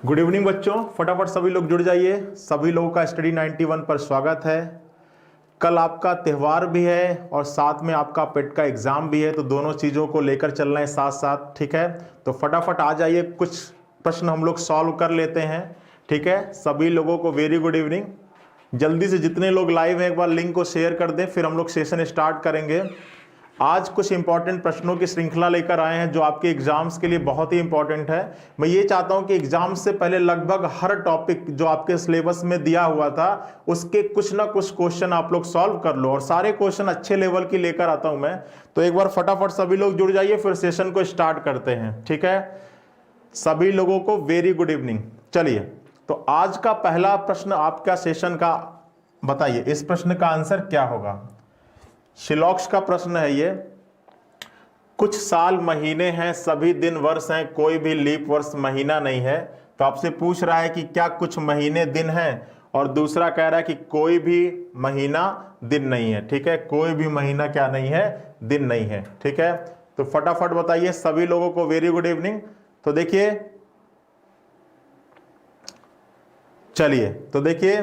Good evening बच्चों, फटाफट सभी लोग जुड़ जाइए। सभी लोगों का स्टडी 91 पर स्वागत है। कल आपका त्यौहार भी है और साथ में आपका पेट का एग्जाम भी है, तो दोनों चीज़ों को लेकर चलना है साथ साथ। ठीक है, तो फटाफट आ जाइए, कुछ प्रश्न हम लोग सॉल्व कर लेते हैं। ठीक है, सभी लोगों को वेरी गुड इवनिंग। जल्दी से जितने लोग लाइव हैं एक बार लिंक को शेयर कर दें, फिर हम लोग सेशन स्टार्ट करेंगे। आज कुछ इंपॉर्टेंट प्रश्नों की श्रृंखला लेकर आए हैं जो आपके एग्जाम्स के लिए बहुत ही इंपॉर्टेंट है। मैं ये चाहता हूं कि एग्जाम से पहले लगभग हर टॉपिक जो आपके सिलेबस में दिया हुआ था उसके कुछ ना कुछ क्वेश्चन आप लोग सॉल्व कर लो, और सारे क्वेश्चन अच्छे लेवल की लेकर आता हूं मैं। तो एक बार फटाफट सभी लोग जुड़ जाइए, फिर सेशन को स्टार्ट करते हैं। ठीक है, सभी लोगों को वेरी गुड इवनिंग। चलिए, तो आज का पहला प्रश्न आपका सेशन का बताइए, इस प्रश्न का आंसर क्या होगा। शिलॉक्स का प्रश्न है ये। कुछ साल महीने हैं, सभी दिन वर्ष हैं, कोई भी लीप वर्ष महीना नहीं है। तो आपसे पूछ रहा है कि क्या कुछ महीने दिन हैं, और दूसरा कह रहा है कि कोई भी महीना दिन नहीं है। ठीक है, कोई भी महीना क्या नहीं है, दिन नहीं है। ठीक है, तो फटाफट बताइए सभी लोगों को वेरी गुड इवनिंग। तो देखिए, चलिए तो देखिए,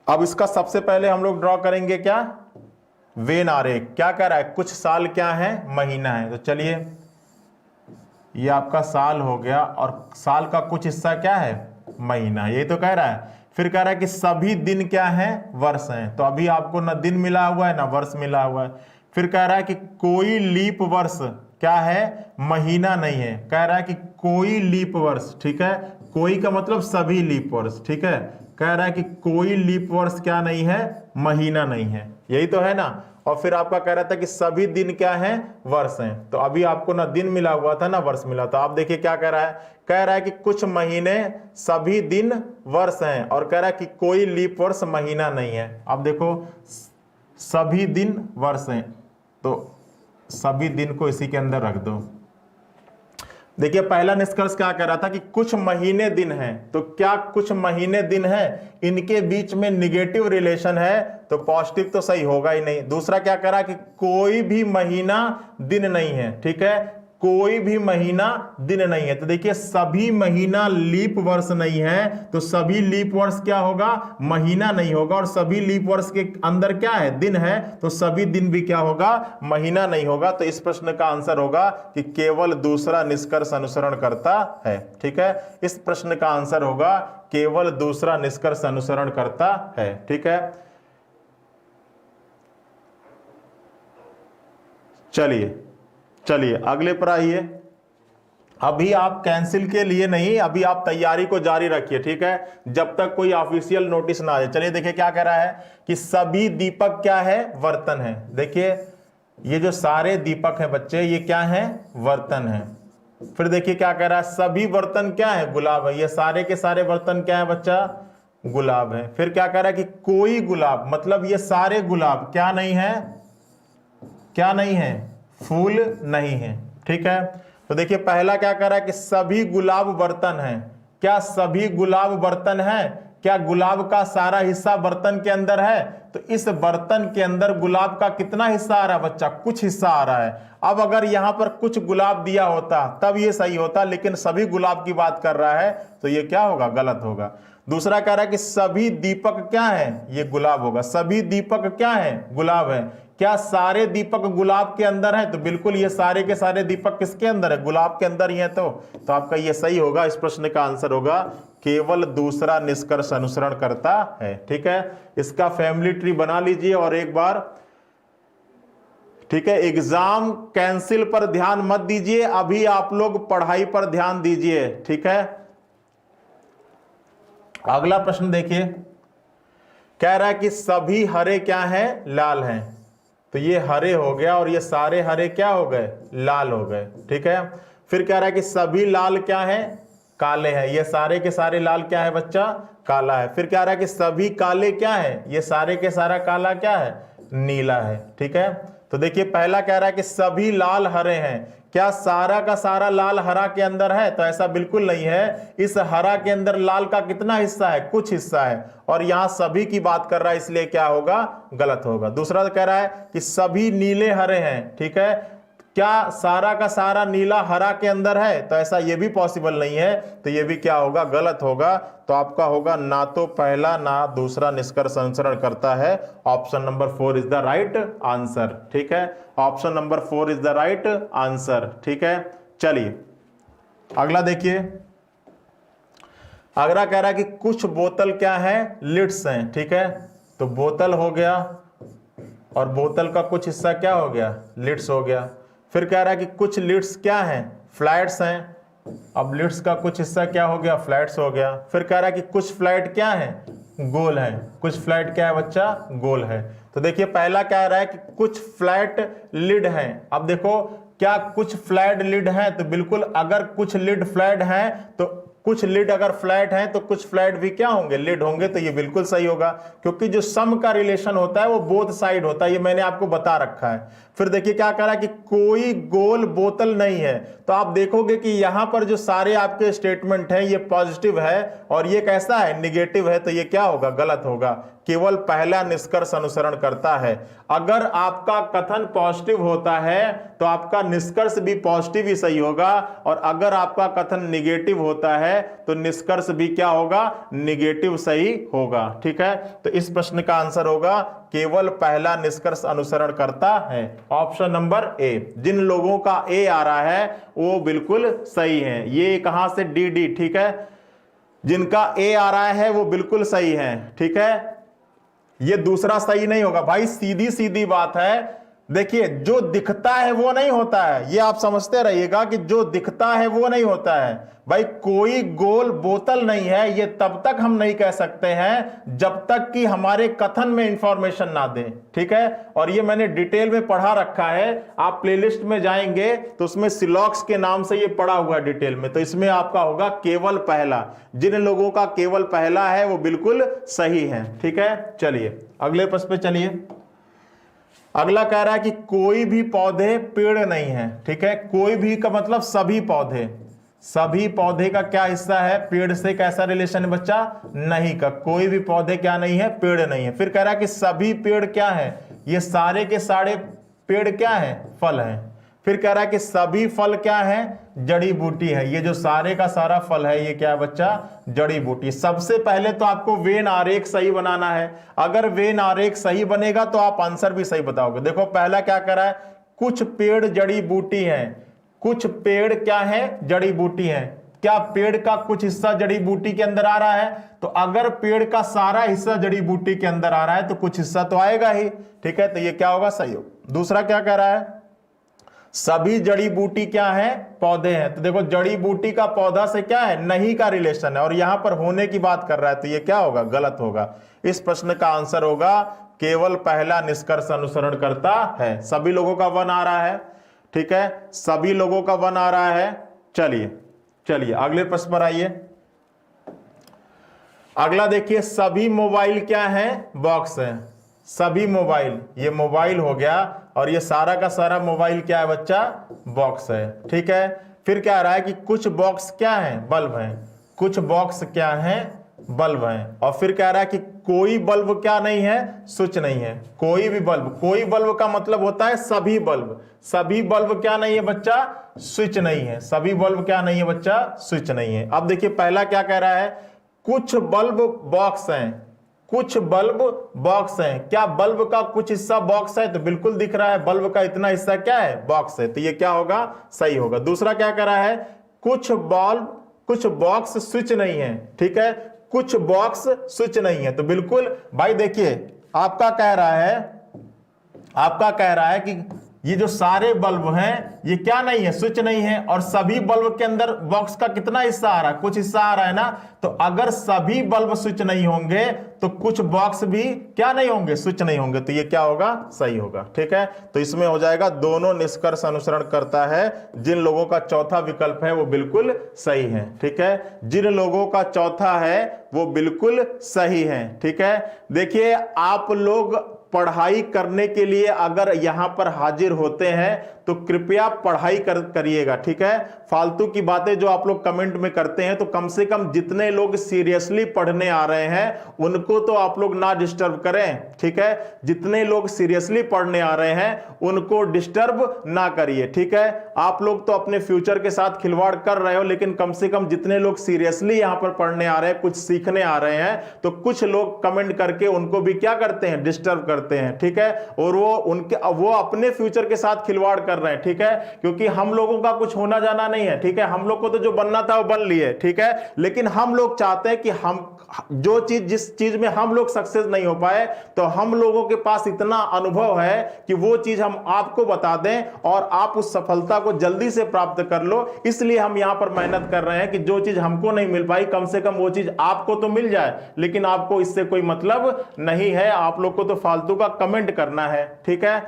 अब इसका सबसे पहले हम लोग ड्रॉ करेंगे क्या, वेन आरेख। क्या कह रहा है, कुछ साल क्या है, महीना है। तो चलिए, ये आपका साल हो गया, और साल का कुछ हिस्सा क्या है, महीना, यही तो कह रहा है। फिर कह रहा है कि सभी दिन क्या है, वर्ष हैं। तो अभी आपको ना दिन मिला हुआ है ना वर्ष मिला हुआ है। फिर कह रहा है कि कोई लीप वर्ष क्या है, महीना नहीं है। कह रहा है कि कोई लीप वर्ष, ठीक है, कोई का मतलब सभी लीप वर्ष। ठीक है, कह रहा है कि कोई लीप वर्ष क्या नहीं है, महीना नहीं है, यही तो है ना। और फिर आपका कह रहा था कि सभी दिन क्या है, वर्ष हैं। तो अभी आपको ना दिन मिला हुआ था ना वर्ष मिला था। आप देखिए क्या कह रहा है, कह रहा है कि कुछ महीने सभी दिन वर्ष हैं, और कह रहा है कि कोई लीप वर्ष महीना नहीं है। अब देखो, सभी दिन वर्ष हैं, तो सभी दिन को इसी के अंदर रख दो। देखिए, पहला निष्कर्ष क्या कह रहा था कि कुछ महीने दिन हैं। तो क्या कुछ महीने दिन हैं, इनके बीच में निगेटिव रिलेशन है, तो पॉजिटिव तो सही होगा ही नहीं। दूसरा क्या कह रहा है कि कोई भी महीना दिन नहीं है। ठीक है, कोई भी महीना दिन नहीं है। तो देखिए, सभी महीना लीप वर्ष नहीं है, तो सभी लीप वर्ष क्या होगा, महीना नहीं होगा। और सभी लीप वर्ष के अंदर क्या है, दिन है, तो सभी दिन भी क्या होगा, महीना नहीं होगा। तो इस प्रश्न का आंसर होगा कि केवल दूसरा निष्कर्ष अनुसरण करता है। ठीक है, इस प्रश्न का आंसर होगा केवल दूसरा निष्कर्ष अनुसरण करता है। ठीक है, चलिए अगले पर आइए। अभी आप कैंसिल के लिए नहीं, अभी आप तैयारी को जारी रखिए। ठीक है, जब तक कोई ऑफिशियल नोटिस ना आ जाए। चलिए देखिए क्या कह रहा है कि सभी दीपक क्या है, वर्तन है। देखिए, ये जो सारे दीपक हैं बच्चे, ये क्या है, वर्तन है। फिर देखिए क्या कह रहा है, सभी बर्तन क्या है, गुलाब है। ये सारे के सारे बर्तन क्या है बच्चा, गुलाब है। फिर क्या कह रहा है कि कोई गुलाब, मतलब ये सारे गुलाब क्या नहीं है, क्या नहीं है, फूल नहीं है। ठीक है, तो देखिए पहला क्या कह रहा है कि सभी गुलाब बर्तन हैं। क्या सभी गुलाब बर्तन है, क्या गुलाब का सारा हिस्सा बर्तन के अंदर है। तो इस बर्तन के अंदर गुलाब का कितना हिस्सा आ रहा है बच्चा, कुछ हिस्सा आ रहा है। अब अगर यहां पर कुछ गुलाब दिया होता तब ये सही होता, लेकिन सभी गुलाब की बात कर रहा है, तो ये क्या होगा, गलत होगा। दूसरा कह रहा है कि सभी दीपक क्या है, ये गुलाब होगा। सभी दीपक क्या है, गुलाब है। क्या सारे दीपक गुलाब के अंदर है, तो बिल्कुल ये सारे के सारे दीपक किसके अंदर है, गुलाब के अंदर ही है। तो आपका ये सही होगा। इस प्रश्न का आंसर होगा केवल दूसरा निष्कर्ष अनुसरण करता है। ठीक है, इसका फैमिली ट्री बना लीजिए और एक बार। ठीक है, एग्जाम कैंसिल पर ध्यान मत दीजिए, अभी आप लोग पढ़ाई पर ध्यान दीजिए। ठीक है, अगला प्रश्न देखिए, कह रहा है कि सभी हरे क्या हैं, लाल हैं। तो ये हरे हो गया, और ये सारे हरे क्या हो गए, लाल हो गए। ठीक है, फिर कह रहा है कि सभी लाल क्या है, काले हैं। ये सारे के सारे लाल क्या है बच्चा, काला है। फिर कह रहा है कि सभी काले क्या है, ये सारे के सारा काला क्या है, नीला है। ठीक है, तो देखिए पहला कह रहा है कि सभी लाल हरे हैं। क्या सारा का सारा लाल हरा के अंदर है, तो ऐसा बिल्कुल नहीं है। इस हरा के अंदर लाल का कितना हिस्सा है, कुछ हिस्सा है, और यहां सभी की बात कर रहा है, इसलिए क्या होगा, गलत होगा। दूसरा कह रहा है कि सभी नीले हरे हैं। ठीक है, क्या सारा का सारा नीला हरा के अंदर है? तो ऐसा ये भी पॉसिबल नहीं है, तो ये भी क्या होगा? गलत होगा। तो आपका होगा ना तो पहला ना दूसरा निष्कर्ष अनुसरण करता है। Option number 4 is the right answer. ठीक है, option number 4 is the right answer. ठीक है, चलिए अगला देखिए। अगला कह रहा है कि कुछ बोतल क्या है? लिड्स हैं। ठीक है, तो बोतल हो गया और बोतल का कुछ हिस्सा क्या हो गया? लिड्स हो गया। फिर कह रहा है कि कुछ लिड्स क्या हैं? फ्लैट्स हैं। अब लिड्स का कुछ हिस्सा क्या हो गया? फ्लैट्स हो गया। फिर कह रहा है कि कुछ फ्लैट क्या है? गोल है। कुछ फ्लैट क्या है बच्चा? गोल है। तो देखिए पहला कह रहा है कि कुछ फ्लैट लिड हैं। अब देखो क्या कुछ फ्लैट लिड है? तो बिल्कुल, अगर कुछ लिड फ्लैट है तो कुछ लिड अगर फ्लैट है तो कुछ फ्लैट भी क्या होंगे? लिड होंगे। तो ये बिल्कुल सही होगा, क्योंकि जो सम का रिलेशन होता है वो बोथ साइड होता है, ये मैंने आपको बता रखा है। फिर देखिए क्या कह रहा है कि कोई गोल बोतल नहीं है। तो आप देखोगे कि यहां पर जो सारे आपके स्टेटमेंट हैं ये पॉजिटिव है और ये कैसा है? निगेटिव है। तो ये क्या होगा? गलत होगा। केवल पहला निष्कर्ष अनुसरण करता है। अगर आपका कथन पॉजिटिव होता है तो आपका निष्कर्ष भी पॉजिटिव ही सही होगा, और अगर आपका कथन निगेटिव होता है तो निष्कर्ष भी क्या होगा? निगेटिव सही होगा। ठीक है, तो इस प्रश्न का आंसर होगा केवल पहला निष्कर्ष अनुसरण करता है। Option number A. जिन लोगों का ए आ रहा है वो बिल्कुल सही है। ये कहां से? डी। ठीक है, जिनका ए आ रहा है वो बिल्कुल सही है। ठीक है, ये दूसरा सही नहीं होगा भाई, सीधी सीधी बात है। देखिए जो दिखता है वो नहीं होता है, ये आप समझते रहिएगा कि जो दिखता है वो नहीं होता है। भाई कोई गोल बोतल नहीं है, ये तब तक हम नहीं कह सकते हैं जब तक कि हमारे कथन में इंफॉर्मेशन ना दें। ठीक है, और ये मैंने डिटेल में पढ़ा रखा है। आप प्लेलिस्ट में जाएंगे तो उसमें सिलॉक्स के नाम से ये पढ़ा हुआ है डिटेल में। तो इसमें आपका होगा केवल पहला। जिन लोगों का केवल पहला है वो बिल्कुल सही है। ठीक है, चलिए अगले प्रश्न पे चलिए। अगला कह रहा है कि कोई भी पौधे पेड़ नहीं है। ठीक है, कोई भी का मतलब सभी पौधे। सभी पौधे का क्या हिस्सा है? पेड़ से कैसा रिलेशन है बच्चा? नहीं का। कोई भी पौधे क्या नहीं है? पेड़ नहीं है। फिर कह रहा है कि सभी पेड़ क्या है? ये सारे के सारे पेड़ क्या है? फल है। फिर कह रहा है कि सभी फल क्या है? जड़ी बूटी है। ये जो सारे का सारा फल है ये क्या है बच्चा? जड़ी बूटी। सबसे पहले तो आपको वेन आरेख सही बनाना है। अगर वेन आरेख सही बनेगा तो आप आंसर भी सही बताओगे। देखो पहला क्या कर रहा है? कुछ पेड़ जड़ी बूटी है। कुछ पेड़ क्या है? जड़ी बूटी है। क्या पेड़ का कुछ हिस्सा जड़ी बूटी के अंदर आ रहा है? तो अगर पेड़ का सारा हिस्सा जड़ी बूटी के अंदर आ रहा है तो कुछ हिस्सा तो आएगा ही। ठीक है, तो ये क्या होगा? सही हो। दूसरा क्या कह रहा है? सभी जड़ी बूटी क्या है? पौधे हैं। तो देखो जड़ी बूटी का पौधा से क्या है? नहीं का रिलेशन है, और यहां पर होने की बात कर रहा है। तो ये क्या होगा? गलत होगा। इस प्रश्न का आंसर होगा केवल पहला निष्कर्ष अनुसरण करता है। सभी लोगों का वन आ रहा है। ठीक है, सभी लोगों का वन आ रहा है। चलिए चलिए अगले प्रश्न पर आइए। अगला देखिए, सभी मोबाइल क्या है? बॉक्स है। सभी मोबाइल, ये मोबाइल हो गया, और ये सारा का सारा मोबाइल क्या है बच्चा? बॉक्स है। ठीक है, फिर क्या आ रहा है कि कुछ बॉक्स क्या है? बल्ब है। कुछ बॉक्स क्या है? बल्ब है। और फिर कह रहा है कि कोई बल्ब क्या नहीं है? स्विच नहीं है। कोई भी बल्ब, कोई बल्ब का मतलब होता है सभी बल्ब। सभी बल्ब क्या नहीं है बच्चा? स्विच नहीं है। सभी बल्ब क्या नहीं है बच्चा? स्विच नहीं है। अब देखिए पहला क्या कह रहा है? कुछ बल्ब बॉक्स हैं। कुछ बल्ब बॉक्स हैं। क्या बल्ब का कुछ हिस्सा बॉक्स है? तो बिल्कुल दिख रहा है, बल्ब का इतना हिस्सा क्या है? बॉक्स है। तो ये क्या होगा? सही होगा। दूसरा क्या कह रहा है? कुछ बल्ब, कुछ बॉक्स स्विच नहीं है। ठीक है, कुछ बॉक्स स्विच नहीं है। तो बिल्कुल भाई देखिए आपका कह रहा है कि ये जो सारे बल्ब हैं ये क्या नहीं है? स्विच नहीं है। और सभी बल्ब के अंदर बॉक्स का कितना हिस्सा आ रहा है? कुछ हिस्सा आ रहा है ना। तो अगर सभी बल्ब स्विच नहीं होंगे तो कुछ बॉक्स भी क्या नहीं होंगे? स्विच नहीं होंगे। तो ये क्या होगा? सही होगा। ठीक है, तो इसमें हो जाएगा दोनों निष्कर्ष अनुसरण करता है। जिन लोगों का चौथा विकल्प है वो बिल्कुल सही है। ठीक है, जिन लोगों का चौथा है वो बिल्कुल सही है। ठीक है, देखिए आप लोग पढ़ाई करने के लिए अगर यहां पर हाजिर होते हैं तो कृपया पढ़ाई करिएगा, ठीक है। फालतू की बातें जो आप लोग कमेंट में करते हैं, तो कम से कम जितने लोग सीरियसली पढ़ने आ रहे हैं उनको तो आप लोग ना डिस्टर्ब करें, ठीक है। जितने लोग सीरियसली पढ़ने आ रहे हैं उनको डिस्टर्ब ना करिए, ठीक है। आप लोग तो अपने फ्यूचर के साथ खिलवाड़ कर रहे हो, लेकिन कम से कम जितने लोग सीरियसली यहां पर पढ़ने आ रहे हैं, कुछ सीखने आ रहे हैं, तो कुछ लोग कमेंट करके उनको भी क्या करते हैं, डिस्टर्ब करते हैं, ठीक है। और वो अपने फ्यूचर के साथ खिलवाड़ कर रहे हैं, ठीक है। क्योंकि हम लोगों का कुछ होना जाना नहीं है, ठीक है। हम लोग को तो जो बनना था वो बन लिए, ठीक है। लेकिन हम लोग चाहते हैं कि हम जो चीज, जिस चीज में हम लोग सक्सेस नहीं हो पाए, तो हम लोगों के पास इतना अनुभव है कि वो चीज हम आपको बता दें और आप उस सफलता को जल्दी से प्राप्त कर लो। इसलिए हम यहां पर मेहनत कर रहे हैं कि जो चीज हमको नहीं मिल पाई, कम से कम वो चीज आपको तो मिल जाए, लेकिन आपको इससे कोई मतलब नहीं है। आप लोग को तो फालतू का कमेंट करना है, ठीक है।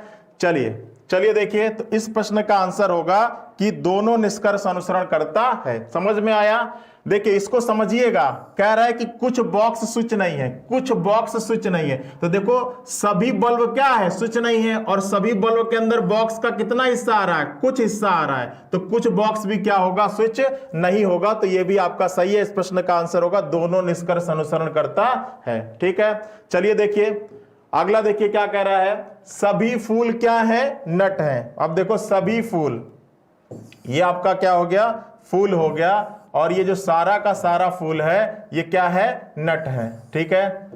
चलिए देखिए, तो इस प्रश्न का आंसर होगा कि दोनों निष्कर्ष अनुसरण करता है। समझ में आया? देखिए इसको समझिएगा। कह रहा है कि कुछ बॉक्स स्विच नहीं है, कुछ बॉक्स स्विच नहीं है। तो देखो सभी बल्ब क्या है, स्विच नहीं है, और सभी बल्ब के अंदर बॉक्स का कितना हिस्सा आ रहा है, कुछ हिस्सा आ रहा है। तो कुछ बॉक्स भी क्या होगा, स्विच नहीं होगा। तो ये भी आपका सही है। इस प्रश्न का आंसर होगा दोनों निष्कर्ष अनुसरण करता है, ठीक है। चलिए देखिए अगला, देखिए क्या कह रहा है, सभी फूल क्या है, नट है। अब देखो सभी फूल, ये आपका क्या हो गया, फूल हो गया, और ये जो सारा का सारा फूल है ये क्या है, नट है, ठीक है।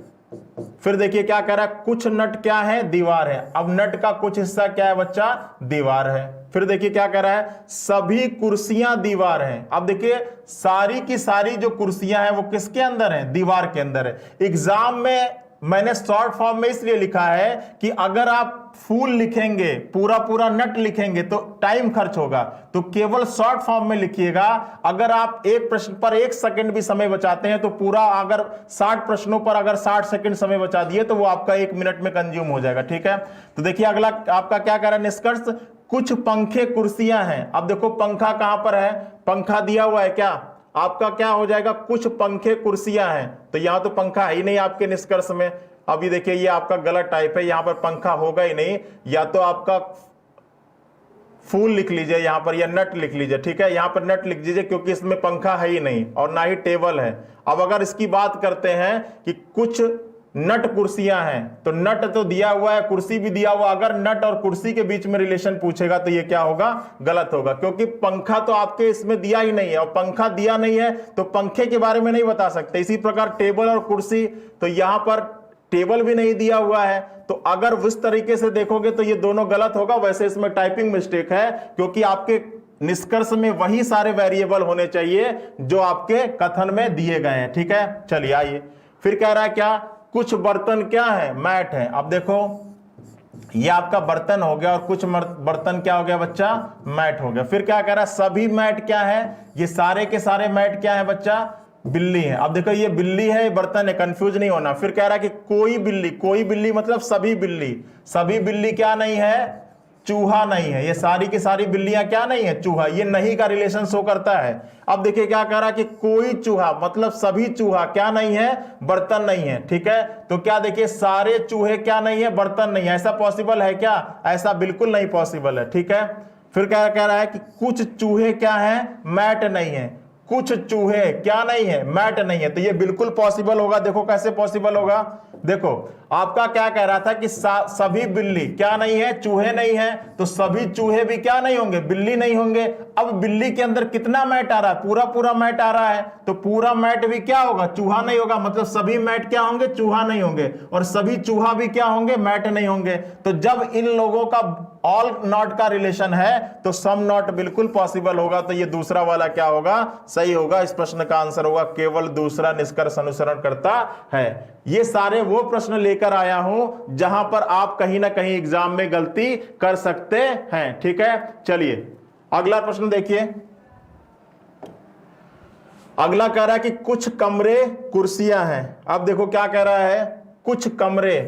फिर देखिए क्या कह रहा है, कुछ नट क्या है, दीवार है। अब नट का कुछ हिस्सा क्या है बच्चा, दीवार है। फिर देखिए क्या कह रहा है, सभी कुर्सियां दीवार हैं। अब देखिए सारी की सारी जो कुर्सियां हैं वो किसके अंदर है, दीवार के अंदर है। एग्जाम में मैंने शॉर्ट फॉर्म में इसलिए लिखा है कि अगर आप फूल लिखेंगे, पूरा पूरा नट लिखेंगे तो टाइम खर्च होगा, तो केवल शॉर्ट फॉर्म में लिखिएगा। अगर आप एक प्रश्न पर 1 सेकंड भी समय बचाते हैं तो पूरा, अगर 60 प्रश्नों पर अगर 60 सेकंड समय बचा दिए तो वो आपका 1 मिनट में कंज्यूम हो जाएगा, ठीक है। तो देखिए अगला आपका क्या कह रहा है, निष्कर्ष, कुछ पंखे कुर्सियां हैं। अब देखो पंखा कहां पर है, पंखा दिया हुआ है क्या, आपका क्या हो जाएगा, कुछ पंखे कुर्सियां हैं। तो यहां तो पंखा है ही नहीं आपके निष्कर्ष में। अभी देखिए ये आपका गलत टाइप है, यहां पर पंखा होगा ही नहीं। या तो आपका फूल लिख लीजिए यहां पर, या नट लिख लीजिए, ठीक है। यहां पर नट लिख दीजिए क्योंकि इसमें पंखा है ही नहीं और ना ही टेबल है। अब अगर इसकी बात करते हैं कि कुछ नट कुर्सियां हैं, तो नट तो दिया हुआ है, कुर्सी भी दिया हुआ। अगर नट और कुर्सी के बीच में रिलेशन पूछेगा तो ये क्या होगा, गलत होगा, क्योंकि पंखा तो आपके इसमें दिया ही नहीं है, और पंखा दिया नहीं है तो पंखे के बारे में नहीं बता सकते। इसी प्रकार टेबल और कुर्सी, तो यहां पर टेबल भी नहीं दिया हुआ है। तो अगर उस तरीके से देखोगे तो ये दोनों गलत होगा। वैसे इसमें टाइपिंग मिस्टेक है, क्योंकि आपके निष्कर्ष में वही सारे वेरिएबल होने चाहिए जो आपके कथन में दिए गए हैं, ठीक है। चलिए आइए, फिर कह रहा है क्या, कुछ बर्तन क्या है, मैट है। अब देखो ये आपका बर्तन हो गया और कुछ बर्तन क्या हो गया बच्चा, मैट हो गया। फिर क्या कह रहा है, सभी मैट क्या है, ये सारे के सारे मैट क्या है बच्चा, बिल्ली है। अब देखो ये बिल्ली है, ये बर्तन है, कंफ्यूज नहीं होना। फिर कह रहा है कि कोई बिल्ली, कोई बिल्ली मतलब सभी बिल्ली, सभी बिल्ली क्या नहीं है, चूहा नहीं है। ये सारी की सारी बिल्लियां क्या नहीं है, चूहा। ये नहीं का रिलेशन शो करता है। अब देखिए क्या कह रहा है कि कोई चूहा मतलब सभी चूहा क्या नहीं है, बर्तन नहीं है, ठीक है। तो क्या देखिए सारे चूहे क्या नहीं है, बर्तन नहीं है। ऐसा पॉसिबल है क्या, ऐसा बिल्कुल नहीं पॉसिबल है, ठीक है। फिर क्या कह रहा है कि कुछ चूहे क्या है, मैट नहीं है। कुछ चूहे क्या नहीं है, मैट नहीं है। तो ये बिल्कुल पॉसिबल होगा। देखो कैसे पॉसिबल होगा, देखो आपका क्या कह रहा था कि सभी बिल्ली क्या नहीं है, चूहे नहीं है। तो सभी चूहे भी क्या नहीं होंगे, बिल्ली नहीं होंगे। अब बिल्ली के अंदर कितना मैट आ रहा है, पूरा पूरा मैट आ रहा है। तो पूरा मैट भी क्या होगा, चूहा नहीं होगा। मतलब सभी मैट क्या होंगे, चूहा नहीं होंगे। और सभी चूहा भी क्या होंगे, मैट नहीं होंगे। तो जब इन लोगों का ऑल नॉट का रिलेशन है तो सम नॉट बिल्कुल पॉसिबल होगा। तो ये दूसरा वाला क्या होगा, सही होगा। इस प्रश्न का आंसर होगा केवल दूसरा निष्कर्ष अनुसरण करता है। ये सारे वो प्रश्न लेकर आया हूं जहां पर आप कहीं ना कहीं एग्जाम में गलती कर सकते हैं, ठीक है। चलिए अगला प्रश्न देखिए। अगला कह रहा है कि कुछ कमरे कुर्सियां हैं। अब देखो क्या कह रहा है, कुछ कमरे,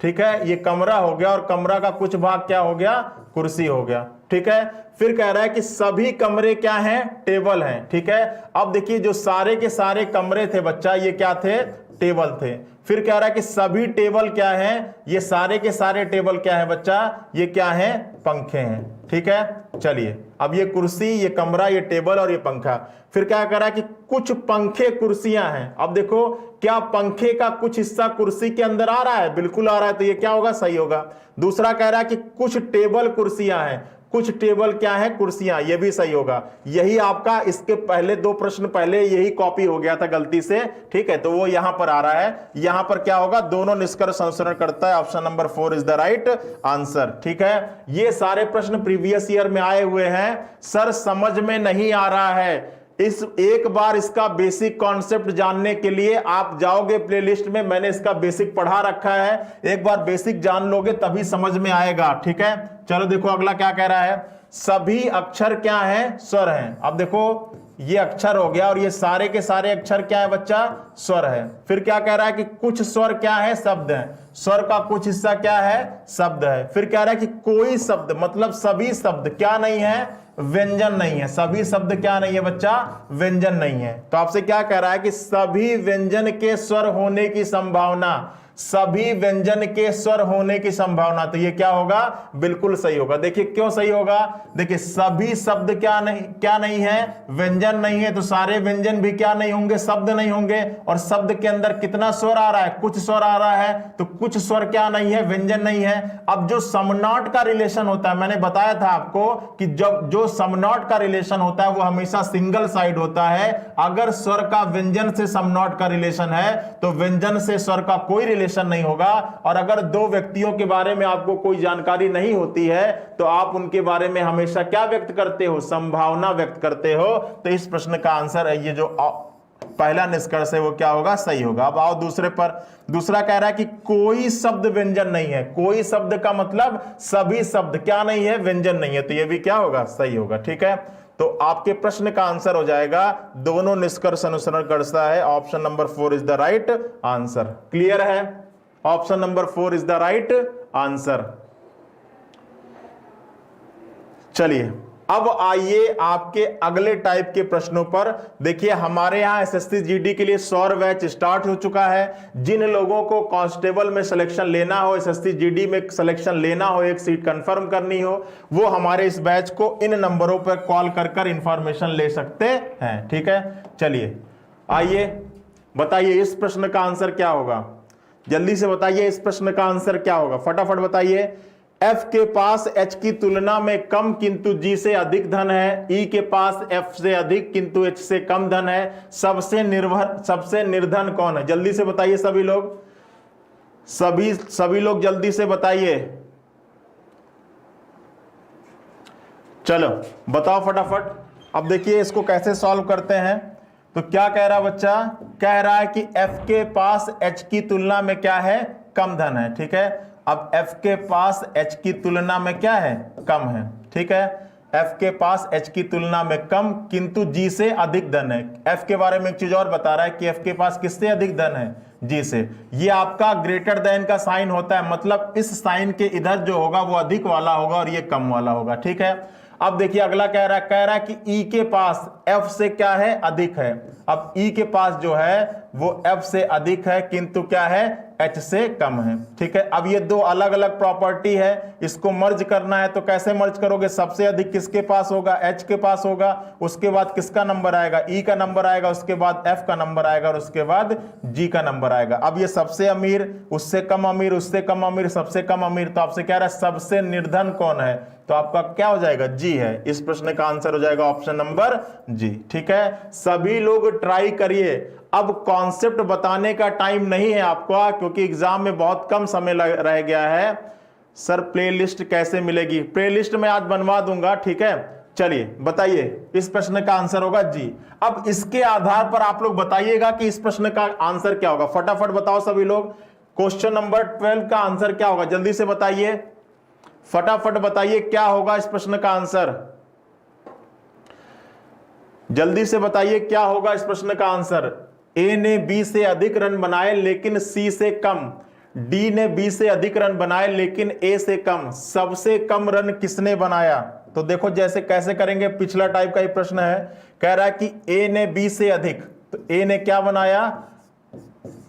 ठीक है। ये कमरा हो गया और कमरा का कुछ भाग क्या हो गया, कुर्सी हो गया, ठीक है। फिर कह रहा है कि सभी कमरे क्या हैं, टेबल हैं, ठीक है। अब देखिए जो सारे के सारे कमरे थे बच्चा, ये क्या थे, टेबल थे। फिर कह रहा है कि सभी टेबल क्या हैं, ये सारे के सारे टेबल क्या है बच्चा, ये क्या है, पंखे हैं। ठीक है, चलिए अब ये कुर्सी, ये कमरा, ये टेबल और ये पंखा। फिर क्या कह रहा है कि कुछ पंखे कुर्सियां हैं। अब देखो क्या पंखे का कुछ हिस्सा कुर्सी के अंदर आ रहा है, बिल्कुल आ रहा है, तो ये क्या होगा, सही होगा। दूसरा कह रहा है कि कुछ टेबल कुर्सियां हैं, कुछ टेबल क्या है, कुर्सियां, ये भी सही होगा। यही आपका इसके पहले दो प्रश्न पहले यही कॉपी हो गया था गलती से, ठीक है, तो वो यहां पर आ रहा है। यहां पर क्या होगा, दोनों निष्कर्ष अनुसरण करता है, option number 4 is the right answer. ठीक है, ये सारे प्रश्न प्रीवियस ईयर में आए हुए हैं। सर समझ में नहीं आ रहा है, इस एक बार इसका बेसिक कॉन्सेप्ट जानने के लिए आप जाओगे प्लेलिस्ट में, मैंने इसका बेसिक पढ़ा रखा है, एक बार बेसिक जान लोगे तभी समझ में आएगा। ठीक है, चलो देखो अगला क्या कह रहा है, सभी अक्षर क्या हैं, स्वर हैं। अब देखो ये अक्षर हो गया और ये सारे के सारे अक्षर क्या है बच्चा, स्वर है। फिर क्या कह रहा है कि कुछ स्वर क्या है, शब्द है। स्वर का कुछ हिस्सा क्या है, शब्द है। फिर कह रहा है कि कोई शब्द, मतलब सभी शब्द क्या नहीं है, व्यंजन नहीं है। सभी शब्द क्या नहीं है बच्चा, व्यंजन नहीं है। तो आपसे क्या कह रहा है कि सभी व्यंजन के स्वर होने की संभावना, सभी व्यंजन के स्वर होने की संभावना, तो ये क्या होगा, बिल्कुल सही होगा। देखिए क्यों सही होगा, देखिए सभी शब्द क्या नहीं है, व्यंजन नहीं है, तो सारे व्यंजन भी क्या नहीं होंगे, शब्द नहीं होंगे। और शब्द के अंदर कितना स्वर आ रहा है, कुछ स्वर आ रहा है, तो कुछ स्वर क्या नहीं है, व्यंजन नहीं है। अब जो समनॉट का रिलेशन होता है, मैंने बताया था आपको कि जब जो समनॉट का रिलेशन होता है वो हमेशा सिंगल साइड होता है। अगर स्वर का व्यंजन से समनॉट का रिलेशन है तो व्यंजन से स्वर का कोई रिलेशन नहीं होगा। और अगर दो व्यक्तियों के बारे में आपको कोई जानकारी नहीं होती है तो आप उनके बारे में हमेशा क्या व्यक्त करते हो, संभावना व्यक्त करते हो। तो इस प्रश्न का आंसर है ये जो पहला निष्कर्ष है वो क्या होगा, सही होगा। अब आओ दूसरे पर। दूसरा कह रहा है कि कोई शब्द व्यंजन नहीं है। कोई शब्द का मतलब सभी शब्द क्या नहीं है, व्यंजन नहीं है, तो ये भी क्या होगा, सही होगा। ठीक है, तो आपके प्रश्न का आंसर हो जाएगा दोनों निष्कर्ष अनुसरण करता है, option number 4 is the right answer. Clear है, option number 4 is the right answer. चलिए अब आइए आपके अगले टाइप के प्रश्नों पर। देखिए हमारे यहां एसएससी जीडी के लिए 100 बैच स्टार्ट हो चुका है। जिन लोगों को कांस्टेबल में सिलेक्शन लेना हो, एसएससी जीडी में सिलेक्शन लेना हो, एक सीट कंफर्म करनी हो, वो हमारे इस बैच को इन नंबरों पर कॉल कर इंफॉर्मेशन ले सकते हैं। ठीक है, चलिए आइए बताइए इस प्रश्न का आंसर क्या होगा, जल्दी से बताइए इस प्रश्न का आंसर क्या होगा, फटाफट बताइए। F के पास H की तुलना में कम किंतु G से अधिक धन है, E के पास F से अधिक किंतु H से कम धन है, सबसे निर्धन कौन है, जल्दी से बताइए सभी लोग, सभी लोग जल्दी से बताइए, चलो बताओ फटाफट। अब देखिए इसको कैसे सॉल्व करते हैं। तो क्या कह रहा है बच्चा, कह रहा है कि F के पास H की तुलना में क्या है, कम धन है। ठीक है, अब F के पास H की तुलना में क्या है, कम है। ठीक है, F के पास H की तुलना में कम किंतु G से अधिक धन है। F के बारे में एक चीज और बता रहा है कि F के पास किससे अधिक धन है, G से। ये आपका ग्रेटर देन का साइन होता है, मतलब इस साइन के इधर जो होगा वो अधिक वाला होगा और ये कम वाला होगा। ठीक है, अब देखिए अगला कह रहा है कि E के पास F से क्या है, अधिक है। अब E के पास जो है वो F से अधिक है किंतु क्या है, H से कम है। ठीक है, अब ये दो अलग अलग प्रॉपर्टी है, इसको मर्ज करना है तो कैसे मर्ज करोगे, सबसे अधिक किसके पास होगा, H के पास होगा, उसके बाद किसका नंबर आएगा, E का नंबर आएगा, उसके बाद F का नंबर आएगा और उसके बाद G का नंबर आएगा। अब ये सबसे अमीर, उससे कम अमीर, उससे कम अमीर, सबसे कम अमीर, तो आपसे कह रहा है सबसे निर्धन कौन है, तो आपका क्या हो जाएगा, G है। इस प्रश्न का आंसर हो जाएगा ऑप्शन नंबर G। ठीक है, सभी लोग ट्राई करिए। अब कॉन्सेप्ट बताने का टाइम नहीं है आपका क्योंकि एग्जाम में बहुत कम समय रह गया है। सर प्लेलिस्ट कैसे मिलेगी, प्लेलिस्ट में आज बनवा दूंगा। ठीक है, चलिए बताइए इस प्रश्न का आंसर होगा जी। अब इसके आधार पर आप लोग बताइएगा कि इस प्रश्न का आंसर क्या होगा, फटाफट बताओ सभी लोग। क्वेश्चन नंबर 12 का आंसर क्या होगा, जल्दी से बताइए, फटाफट बताइए क्या होगा इस प्रश्न का आंसर, जल्दी से बताइए क्या होगा इस प्रश्न का आंसर। ए ने बी से अधिक रन बनाए लेकिन सी से कम, डी ने बी से अधिक रन बनाए लेकिन ए से कम, सबसे कम रन किसने बनाया। तो देखो जैसे कैसे करेंगे, पिछला टाइप का ही प्रश्न है। कह रहा है कि ए ने बी से अधिक, तो ए ने क्या बनाया,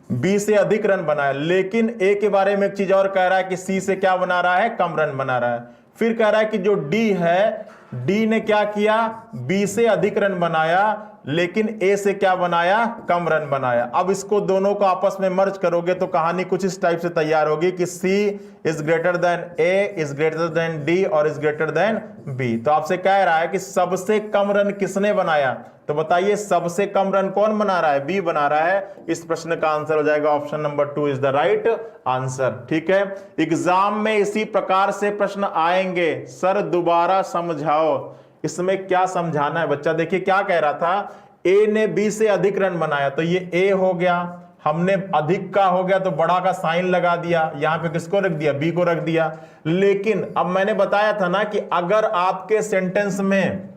बी से अधिक रन बनाया, लेकिन ए के बारे में एक चीज और कह रहा है कि सी से क्या बना रहा है, कम रन बना रहा है। फिर कह रहा है कि जो डी है, डी ने क्या किया, बी से अधिक रन बनाया, लेकिन ए से क्या बनाया, कम रन बनाया। अब इसको दोनों को आपस में मर्ज करोगे तो कहानी कुछ इस टाइप से तैयार होगी कि C is greater than A, is greater than D और इज ग्रेटर देन बी। तो आपसे कह रहा है कि सबसे कम रन किसने बनाया, तो बताइए सबसे कम रन कौन बना रहा है, बी बना रहा है। इस प्रश्न का आंसर हो जाएगा option number 2 is the right answer. ठीक है, एग्जाम में इसी प्रकार से प्रश्न आएंगे, सर दोबारा समझाओ। इसमें क्या समझाना है बच्चा, देखिए क्या कह रहा था, ए ने बी से अधिक रन बनाया, तो ये ए हो गया, हमने अधिक का हो गया तो बड़ा का साइन लगा दिया, यहां पे किसको रख दिया, बी को रख दिया। लेकिन अब मैंने बताया था ना कि अगर आपके सेंटेंस में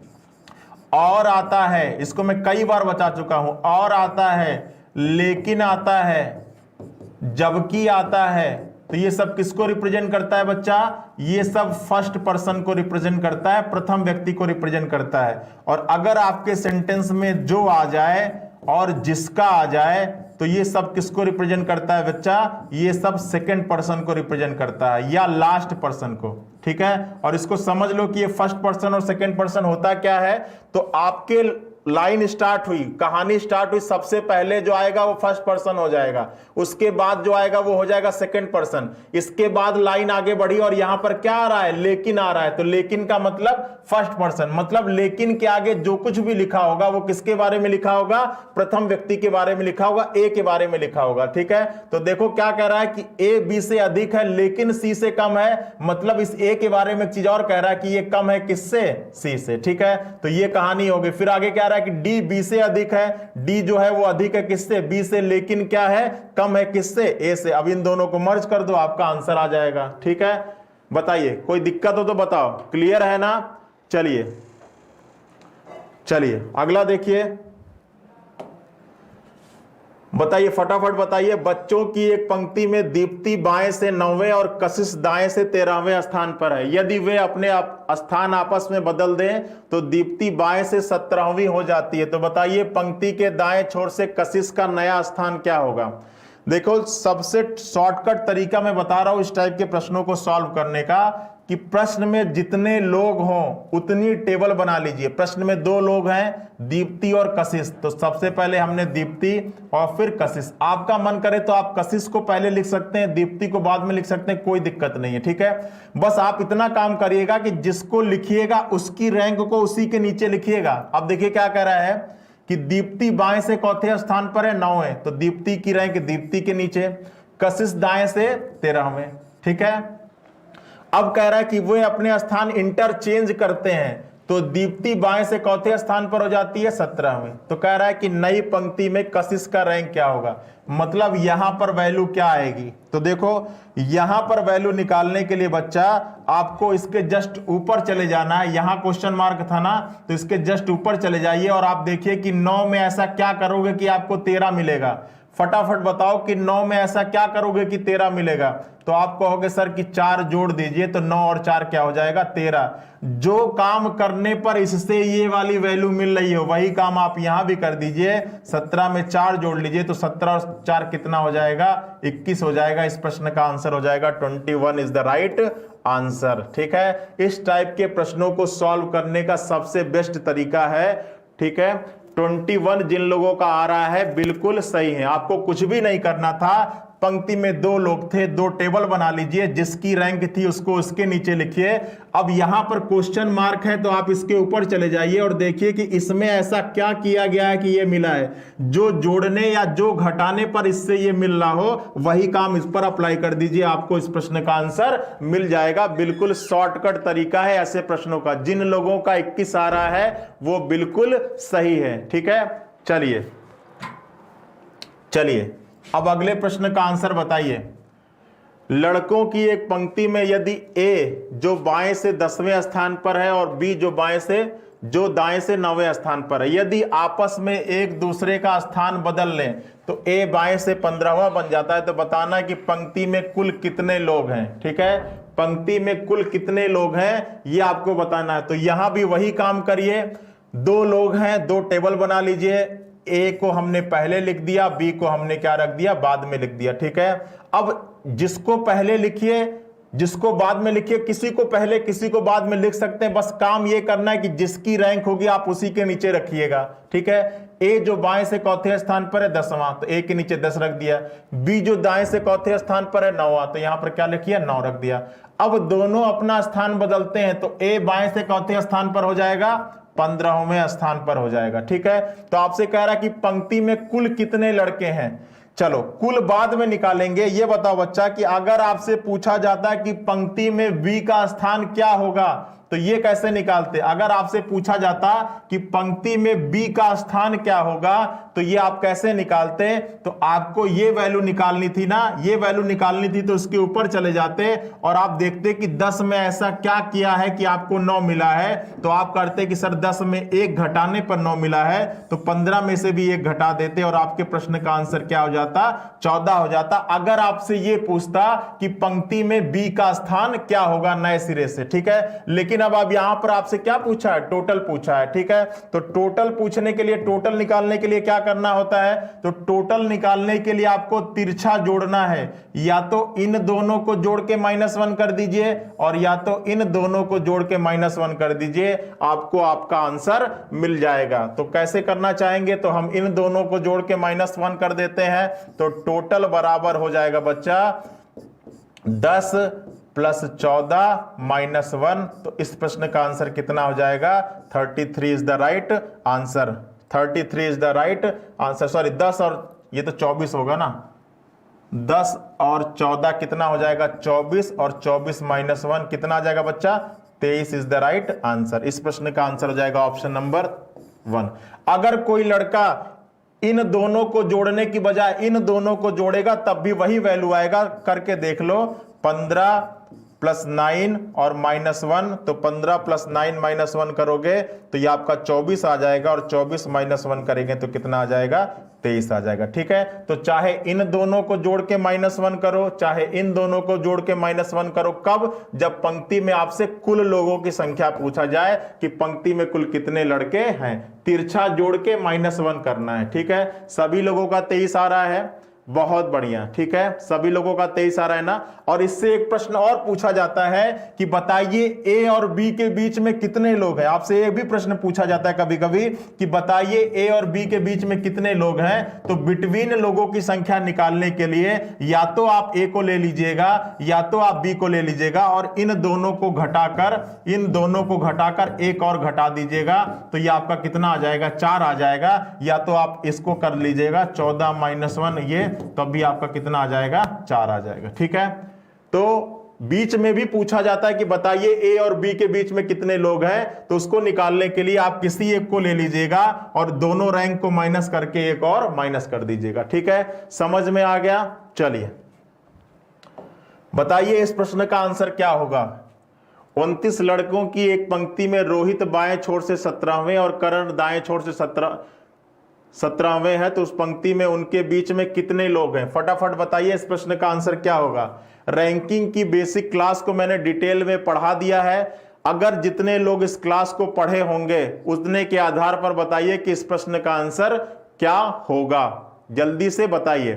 और आता है, इसको मैं कई बार बता चुका हूं, और आता है, लेकिन आता है, जबकि आता है, तो ये सब किसको रिप्रेजेंट करता है बच्चा, ये सब फर्स्ट पर्सन को रिप्रेजेंट करता है, प्रथम व्यक्ति को रिप्रेजेंट करता है। और अगर आपके सेंटेंस में जो आ जाए और जिसका आ जाए तो ये सब किसको रिप्रेजेंट करता है बच्चा, ये सब सेकंड पर्सन को रिप्रेजेंट करता है या लास्ट पर्सन को। ठीक है, और इसको समझ लो कि ये फर्स्ट पर्सन और सेकंड पर्सन होता क्या है, तो आपके लाइन स्टार्ट हुई, कहानी स्टार्ट हुई, सबसे पहले जो आएगा वो फर्स्ट पर्सन हो जाएगा, उसके बाद जो आएगा वो हो जाएगा सेकंड पर्सन, इसके बाद लाइन आगे बढ़ी और यहां पर क्या आ रहा है, लेकिन आ रहा है, तो लेकिन का मतलब फर्स्ट पर्सन, मतलब लेकिन के आगे जो कुछ भी लिखा होगा वो किसके बारे में लिखा होगा, प्रथम व्यक्ति के बारे में लिखा होगा, ए के बारे में लिखा होगा। ठीक है, तो देखो क्या कह रहा है कि ए बी से अधिक है लेकिन सी से कम है, मतलब इस ए के बारे में एक चीज और कह रहा है कि ये कम है किससे, सी से। ठीक है, तो ये कहानी होगी। फिर आगे क्या रहा है कि डी बी से अधिक है, डी जो है वो अधिक है किससे, बी से, लेकिन क्या है, कम है किससे, ए से। अब इन दोनों को मर्ज कर दो, आपका आंसर आ जाएगा। ठीक है, बताइए कोई दिक्कत हो तो बताओ, क्लियर है ना। चलिए चलिए अगला देखिए, बताइए फटाफट बताइए। बच्चों की एक पंक्ति में दीप्ति बाएं से 9वें और कशिश दाएं से 13वें स्थान पर है, यदि वे अपने स्थान आपस में बदल दें तो दीप्ति बाएं से 17वीं हो जाती है। तो बताइए पंक्ति के दाएं छोर से कशिश का नया स्थान क्या होगा। देखो सबसे शॉर्टकट तरीका मैं बता रहा हूं इस टाइप के प्रश्नों को सॉल्व करने का, कि प्रश्न में जितने लोग हों उतनी टेबल बना लीजिए। प्रश्न में 2 लोग हैं, दीप्ति और कशिश, तो सबसे पहले हमने दीप्ति और फिर कशिश। आपका मन करे तो आप कशिश को पहले लिख सकते हैं, दीप्ति को बाद में लिख सकते हैं, कोई दिक्कत नहीं है। ठीक है, बस आप इतना काम करिएगा कि जिसको लिखिएगा उसकी रैंक को उसी के नीचे लिखिएगा। अब देखिए क्या कह रहा है कि दीप्ति बाएं से चौथे स्थान पर है, 9वें, तो दीप्ति की रैंक दीप्ति के नीचे, कशिश दाएं से 13वें। ठीक है, अब कह रहा है कि वे अपने स्थान इंटरचेंज करते हैं, तो दीप्ति बाएं से चौथे स्थान पर हो जाती है 17वें। तो कह रहा है कि नई पंक्ति में कशिश का रैंक क्या होगा, मतलब यहां पर वैल्यू क्या आएगी। तो देखो यहां पर वैल्यू निकालने के लिए बच्चा आपको इसके जस्ट ऊपर चले जाना है, यहां क्वेश्चन मार्क था ना, तो इसके जस्ट ऊपर चले जाइए और आप देखिए कि 9 में ऐसा क्या करोगे कि आपको 13 मिलेगा। फटाफट बताओ कि 9 में ऐसा क्या करोगे कि 13 मिलेगा। तो आप कहोगे सर कि 4 जोड़ दीजिए, तो 9 और 4 क्या हो जाएगा, 13। जो काम करने पर इससे ये वाली वैल्यू मिल रही हो वही काम आप यहां भी कर दीजिए। 17 में 4 जोड़ लीजिए तो 17 और 4 कितना हो जाएगा, 21 हो जाएगा। इस प्रश्न का आंसर हो जाएगा 21 इज द राइट आंसर। ठीक है, इस टाइप के प्रश्नों को सॉल्व करने का सबसे बेस्ट तरीका है। ठीक है, 21 जिन लोगों का आ रहा है बिल्कुल सही है, आपको कुछ भी नहीं करना था। पंक्ति में 2 लोग थे, 2 टेबल बना लीजिए, जिसकी रैंक थी उसको उसके नीचे लिखिए। अब यहां पर क्वेश्चन मार्क है तो आप इसके ऊपर चले जाइए और देखिए कि इसमें ऐसा क्या किया गया है कि ये मिला है। जो जोड़ने या जो घटाने पर इससे ये मिल रहा हो वही काम इस पर अप्लाई कर दीजिए, आपको इस प्रश्न का आंसर मिल जाएगा। बिल्कुल शॉर्टकट तरीका है ऐसे प्रश्नों का। जिन लोगों का 21 आ रहा है वो बिल्कुल सही है। ठीक है, चलिए चलिए अब अगले प्रश्न का आंसर बताइए। लड़कों की एक पंक्ति में यदि ए जो बाएं से 10वें स्थान पर है और बी जो दाएं से 9वें स्थान पर है, यदि आपस में एक दूसरे का स्थान बदल लें तो ए बाएं से 15वां बन जाता है। तो बताना कि पंक्ति में कुल कितने लोग हैं। ठीक है, पंक्ति में कुल कितने लोग हैं ये आपको बताना है। तो यहां भी वही काम करिए, 2 लोग हैं, 2 टेबल बना लीजिए, ए को हमने पहले लिख दिया, बी को हमने क्या रख दिया, बाद में लिख दिया। ठीक है, अब जिसको पहले लिखिए, जिसको बाद में लिखिए, किसी को पहले किसी को बाद में लिख सकते हैं। बस काम ये करना है कि जिसकी रैंक होगी आप उसी के नीचे रखिएगा। ठीक है, ए जो बाएं से चौथे स्थान पर है 10वां, तो ए के नीचे 10 रख दिया। बी जो दाएं से चौथे स्थान पर है 9वां, तो यहां पर क्या लिखिए, 9 रख दिया। अब दोनों अपना स्थान बदलते हैं, तो ए बाएं से चौथे स्थान पर हो जाएगा 15वें स्थान पर हो जाएगा। ठीक है, तो आपसे कह रहा है कि पंक्ति में कुल कितने लड़के हैं। चलो कुल बाद में निकालेंगे। ये बताओ बच्चा कि अगर आपसे पूछा जाता है कि पंक्ति में बी का स्थान क्या होगा, तो ये कैसे निकालते। अगर आपसे पूछा जाता कि पंक्ति में बी का स्थान क्या होगा, तो ये आप कैसे निकालते। तो आपको ये वैल्यू निकालनी थी ना, ये वैल्यू निकालनी थी, तो उसके ऊपर चले जाते और आप देखते कि 10 में ऐसा क्या किया है कि आपको 9 मिला है। तो आप करते कि सर 10 में 1 घटाने पर 9 मिला है, तो 15 में से भी 1 घटा देते और आपके प्रश्न का आंसर क्या हो जाता, 14 हो जाता। अगर आपसे ये पूछता कि पंक्ति में बी का स्थान क्या होगा नए सिरे से। ठीक है, लेकिन अब यहां पर आपसे क्या पूछा है, टोटल पूछा है। ठीक है, तो टोटल पूछने के लिए, टोटल निकालने के लिए क्या करना होता है, तो टोटल निकालने के लिए आपको तिरछा जोड़ना है। या तो इन दोनों को जोड़ के -1 कर दीजिए और या तो इन दोनों को जोड़ के -1 कर दीजिए, आपको आपका आंसर मिल जाएगा। तो कैसे करना चाहेंगे, तो हम इन दोनों को जोड़ के -1 कर देते हैं, तो टोटल बराबर हो जाएगा बच्चा 10 + 14 - 1। तो इस प्रश्न का आंसर कितना हो जाएगा, 33 is the right answer. 33 is the right answer. Sorry 10 और ये तो 24 होगा ना, 10 और 14 कितना हो जाएगा, 24 और 24 - 1 कितना आ जाएगा बच्चा, 23 इज द राइट आंसर। इस प्रश्न का आंसर हो जाएगा ऑप्शन नंबर 1। अगर कोई लड़का इन दोनों को जोड़ने की बजाय इन दोनों को जोड़ेगा तब भी वही वैल्यू आएगा, करके देख लो। 15 + 9 और -1, तो 15 + 9 - 1 करोगे तो ये आपका 24 आ जाएगा और 24 - 1 करेंगे तो कितना आ जाएगा, 23 आ जाएगा। ठीक है, तो चाहे इन दोनों को जोड़ के -1 करो, चाहे इन दोनों को जोड़ के -1 करो। कब, जब पंक्ति में आपसे कुल लोगों की संख्या पूछा जाए कि पंक्ति में कुल कितने लड़के हैं, तिरछा जोड़ के -1 करना है। ठीक है, सभी लोगों का 23 आ रहा है, बहुत बढ़िया। ठीक है, सभी लोगों का 23 आ रहा है ना। और इससे एक प्रश्न और पूछा जाता है कि बताइए ए और बी के बीच में कितने लोग हैं। आपसे एक भी प्रश्न पूछा जाता है कभी कभी कि बताइए ए और बी के बीच में कितने लोग हैं। तो बिटवीन लोगों की संख्या निकालने के लिए या तो आप ए को ले लीजिएगा या तो आप बी को ले लीजिएगा और इन दोनों को घटाकर एक और घटा दीजिएगा, तो ये आपका कितना आ जाएगा, 4 आ जाएगा। या तो आप इसको कर लीजिएगा 14 - 1 ये, तब भी आपका कितना आ जाएगा, 4 आ जाएगा। ठीक है, तो बीच में भी पूछा जाता है कि बताइए ए और बी के बीच में कितने लोग हैं, तो उसको निकालने के लिए आप किसी एक को ले लीजिएगा और दोनों रैंक को माइनस करके एक और माइनस कर दीजिएगा। ठीक है, समझ में आ गया। चलिए बताइए इस प्रश्न का आंसर क्या होगा। 29 लड़कों की एक पंक्ति में रोहित बाएं छोर से 17वें और करण दाएं छोर से 17वें है, तो उस पंक्ति में उनके बीच में कितने लोग हैं। फटाफट बताइए इस प्रश्न का आंसर क्या होगा। रैंकिंग की बेसिक क्लास को मैंने डिटेल में पढ़ा दिया है। अगर जितने लोग इस क्लास को पढ़े होंगे उतने के आधार पर बताइए कि इस प्रश्न का आंसर क्या होगा। जल्दी से बताइए,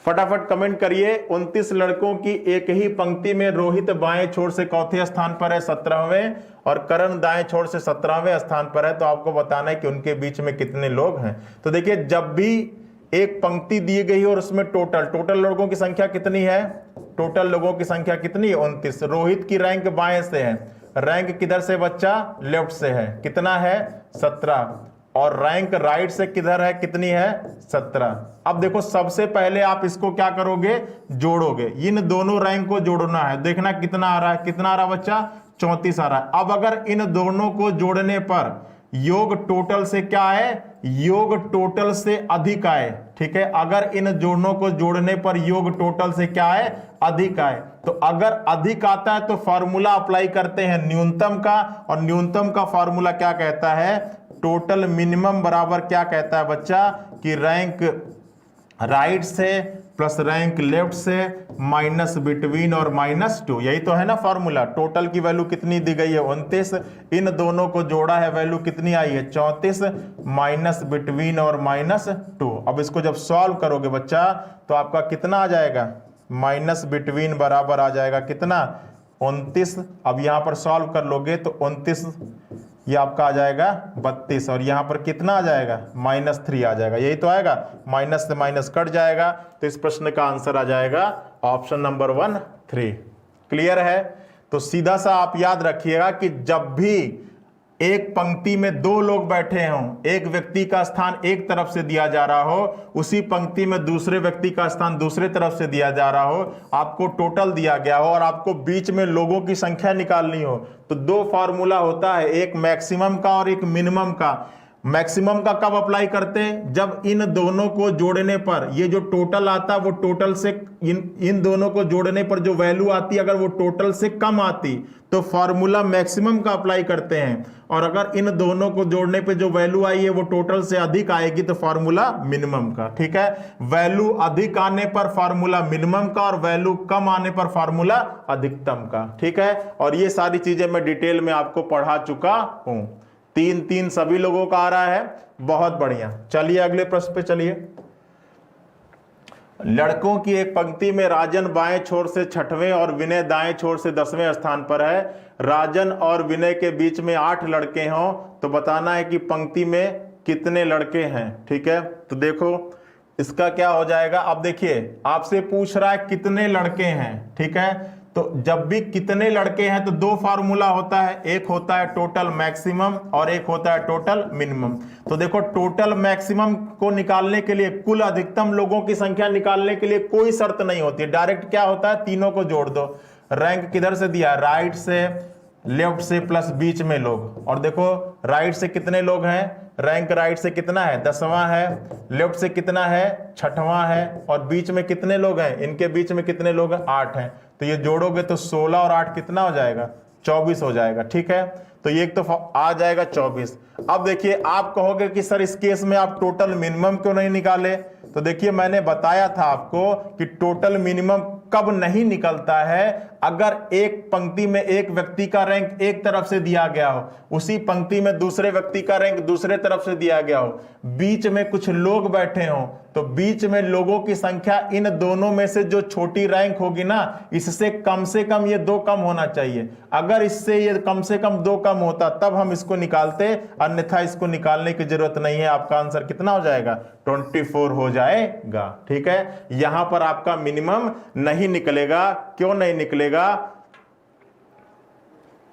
फटाफट कमेंट करिए। 29 लड़कों की एक ही पंक्ति में रोहित बाएं छोर से चौथे स्थान पर है 17वें और करण दाएं छोर से 17वें स्थान पर है, तो आपको बताना है कि उनके बीच में कितने लोग हैं। तो देखिए, जब भी एक पंक्ति दी गई और उसमें टोटल लोगों की संख्या कितनी है, टोटल लोगों की संख्या कितनी है, 29। रोहित की रैंक बाएं से है, रैंक किधर से बच्चा, लेफ्ट से है, कितना है, 17। और रैंक राइट से किधर है, कितनी है, 17। अब देखो, सबसे पहले आप इसको क्या करोगे, जोड़ोगे। इन दोनों रैंक को जोड़ना है, देखना कितना आ रहा है, कितना आ रहा है बच्चा, 34 आ रहा है। अब अगर इन दोनों को जोड़ने पर योग टोटल से क्या है, योग टोटल से अधिक आए। ठीक है, अगर इन दोनों को जोड़ने पर योग टोटल से क्या है, अधिक आए, तो अगर अधिक आता है तो फॉर्मूला अप्लाई करते हैं न्यूनतम का, और न्यूनतम का फॉर्मूला क्या कहता है, टोटल मिनिमम बराबर क्या कहता है बच्चा, कि राइट से प्लस रैंक लेफ्ट से माइनस बिटवीन और -2, यही तो है ना फॉर्मूला। टोटल की वैल्यू कितनी दी गई है 29, इन दोनों को जोड़ा है वैल्यू कितनी आई है 34, माइनस बिटवीन और -2। अब इसको जब सॉल्व करोगे बच्चा तो आपका कितना आ जाएगा, माइनस बिटवीन बराबर आ जाएगा कितना 29। अब यहां पर सॉल्व कर लोगे तो 29 ये आपका आ जाएगा 32 और यहां पर कितना आ जाएगा -3 आ जाएगा, यही तो आएगा। माइनस से माइनस कट जाएगा तो इस प्रश्न का आंसर आ जाएगा ऑप्शन नंबर 1 3। क्लियर है? तो सीधा सा आप याद रखिएगा कि जब भी एक पंक्ति में दो लोग बैठे हों, एक व्यक्ति का स्थान एक तरफ से दिया जा रहा हो, उसी पंक्ति में दूसरे व्यक्ति का स्थान दूसरे तरफ से दिया जा रहा हो, आपको टोटल दिया गया हो और आपको बीच में लोगों की संख्या निकालनी हो, तो दो फार्मूला होता है, एक मैक्सिमम का और एक मिनिमम का। मैक्सिमम का कब अप्लाई करते हैं, जब इन दोनों को जोड़ने पर ये जो टोटल आता वो टोटल से इन दोनों को जोड़ने पर जो वैल्यू आती अगर वो टोटल से कम आती तो फॉर्मूला मैक्सिमम का अप्लाई करते हैं, और अगर इन दोनों को जोड़ने पे जो वैल्यू आई है वो टोटल से अधिक आएगी तो फॉर्मूला मिनिमम का। ठीक है, वैल्यू अधिक आने पर फॉर्मूला मिनिमम का और वैल्यू कम आने पर फॉर्मूला अधिकतम का। ठीक है, और ये सारी चीजें मैं डिटेल में आपको पढ़ा चुका हूं। 3 सभी लोगों का आ रहा है, बहुत बढ़िया। चलिए अगले प्रश्न पे चलिए। लड़कों की एक पंक्ति में राजन बाएं छोर से 6वें और विनय दाएं छोर से 10वें स्थान पर है। राजन और विनय के बीच में 8 लड़के हों तो बताना है कि पंक्ति में कितने लड़के हैं। ठीक है, तो देखो इसका क्या हो जाएगा। अब देखिए आपसे पूछ रहा है कितने लड़के हैं। ठीक है, तो जब भी कितने लड़के हैं तो दो फार्मूला होता है, एक होता है टोटल मैक्सिमम और एक होता है टोटल मिनिमम। तो देखो टोटल मैक्सिमम को निकालने के लिए, कुल अधिकतम लोगों की संख्या निकालने के लिए कोई शर्त नहीं होती है, डायरेक्ट क्या होता है तीनों को जोड़ दो। रैंक किधर से दिया, राइट से लेफ्ट से प्लस बीच में लोग, और देखो राइट से कितने लोग हैं, रैंक राइट से कितना है 10वां है, लेफ्ट से कितना है 6वां है, और बीच में कितने लोग हैं, इनके बीच में कितने लोग हैं 8 हैं। तो ये जोड़ोगे तो 16 और 8 कितना हो जाएगा 24 हो जाएगा। ठीक है, तो ये एक तो आ जाएगा 24। अब देखिए आप कहोगे कि सर इस केस में आप टोटल मिनिमम क्यों नहीं निकाले, तो देखिए मैंने बताया था आपको कि टोटल मिनिमम कब नहीं निकलता है, अगर एक पंक्ति में एक व्यक्ति का रैंक एक तरफ से दिया गया हो, उसी पंक्ति में दूसरे व्यक्ति का रैंक दूसरे तरफ से दिया गया हो, बीच में कुछ लोग बैठे हों, तो बीच में लोगों की संख्या इन दोनों में से जो छोटी रैंक होगी ना, इससे कम से कम ये 2 कम होना चाहिए। अगर इससे ये कम से कम 2 कम होता तब हम इसको निकालते, अन्यथा इसको निकालने की जरूरत नहीं है। आपका आंसर कितना हो जाएगा 24 हो जाएगा। ठीक है, यहां पर आपका मिनिमम नहीं निकलेगा। क्यों नहीं निकलेगा,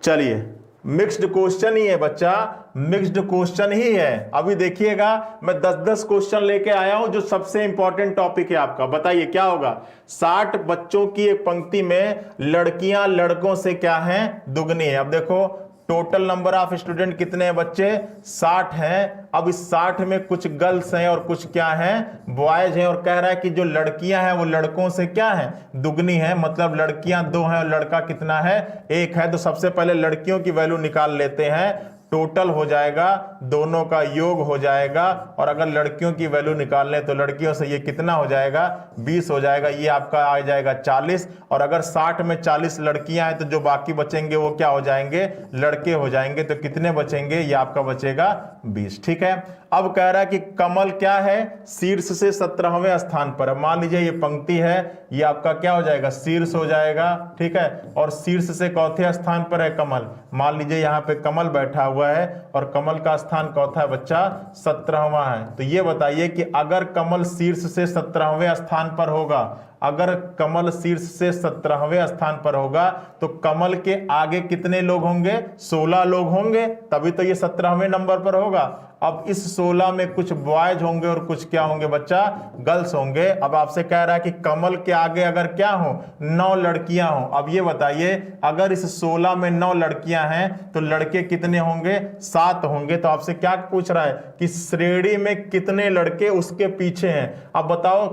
चलिए मिक्स्ड क्वेश्चन ही है बच्चा, मिक्स्ड क्वेश्चन ही है। अभी देखिएगा मैं 10-10 क्वेश्चन लेके आया हूं जो सबसे इंपॉर्टेंट टॉपिक है आपका। बताइए क्या होगा, 60 बच्चों की एक पंक्ति में लड़कियां लड़कों से क्या हैं दुगनी है। अब देखो टोटल नंबर ऑफ स्टूडेंट कितने हैं बच्चे 60 हैं। अब इस 60 में कुछ गर्ल्स हैं और कुछ क्या हैं बॉयज हैं, और कह रहा है कि जो लड़कियां हैं वो लड़कों से क्या हैं दुगनी है, मतलब लड़कियां 2 हैं और लड़का कितना है 1 है। तो सबसे पहले लड़कियों की वैल्यू निकाल लेते हैं, टोटल हो जाएगा, दोनों का योग हो जाएगा, और अगर लड़कियों की वैल्यू निकाल लें तो लड़कियों से ये कितना हो जाएगा 20 हो जाएगा, ये आपका आ जाएगा 40। और अगर 60 में 40 लड़कियां हैं तो जो बाकी बचेंगे वो क्या हो जाएंगे लड़के हो जाएंगे, तो कितने बचेंगे ये आपका बचेगा 20। ठीक है, अब कह रहा है कि कमल क्या है शीर्ष से 17वें स्थान पर है। मान लीजिए ये पंक्ति है, ये आपका क्या हो जाएगा शीर्ष हो जाएगा। ठीक है, और शीर्ष से चौथे स्थान पर है कमल। मान लीजिए यहाँ पे कमल बैठा हुआ है और कमल का स्थान चौथा है बच्चा 17वां है। तो ये बताइए कि अगर कमल शीर्ष से 17वें स्थान पर होगा, अगर कमल शीर्ष से 17वें स्थान पर होगा तो कमल के आगे कितने लोग होंगे 16 लोग होंगे, तभी तो ये 17वें नंबर पर होगा। अब इस 16 में कुछ बॉयज होंगे और कुछ क्या होंगे बच्चा गर्ल्स होंगे। अब आपसे कह रहा है कि कमल के आगे अगर क्या हो 9 लड़कियां हो। अब ये बताइए अगर इस 16 में 9 लड़कियां हैं तो लड़के कितने होंगे 7 होंगे। तो आपसे क्या पूछ रहा है कि श्रेणी में कितने लड़के उसके पीछे हैं। अब बताओ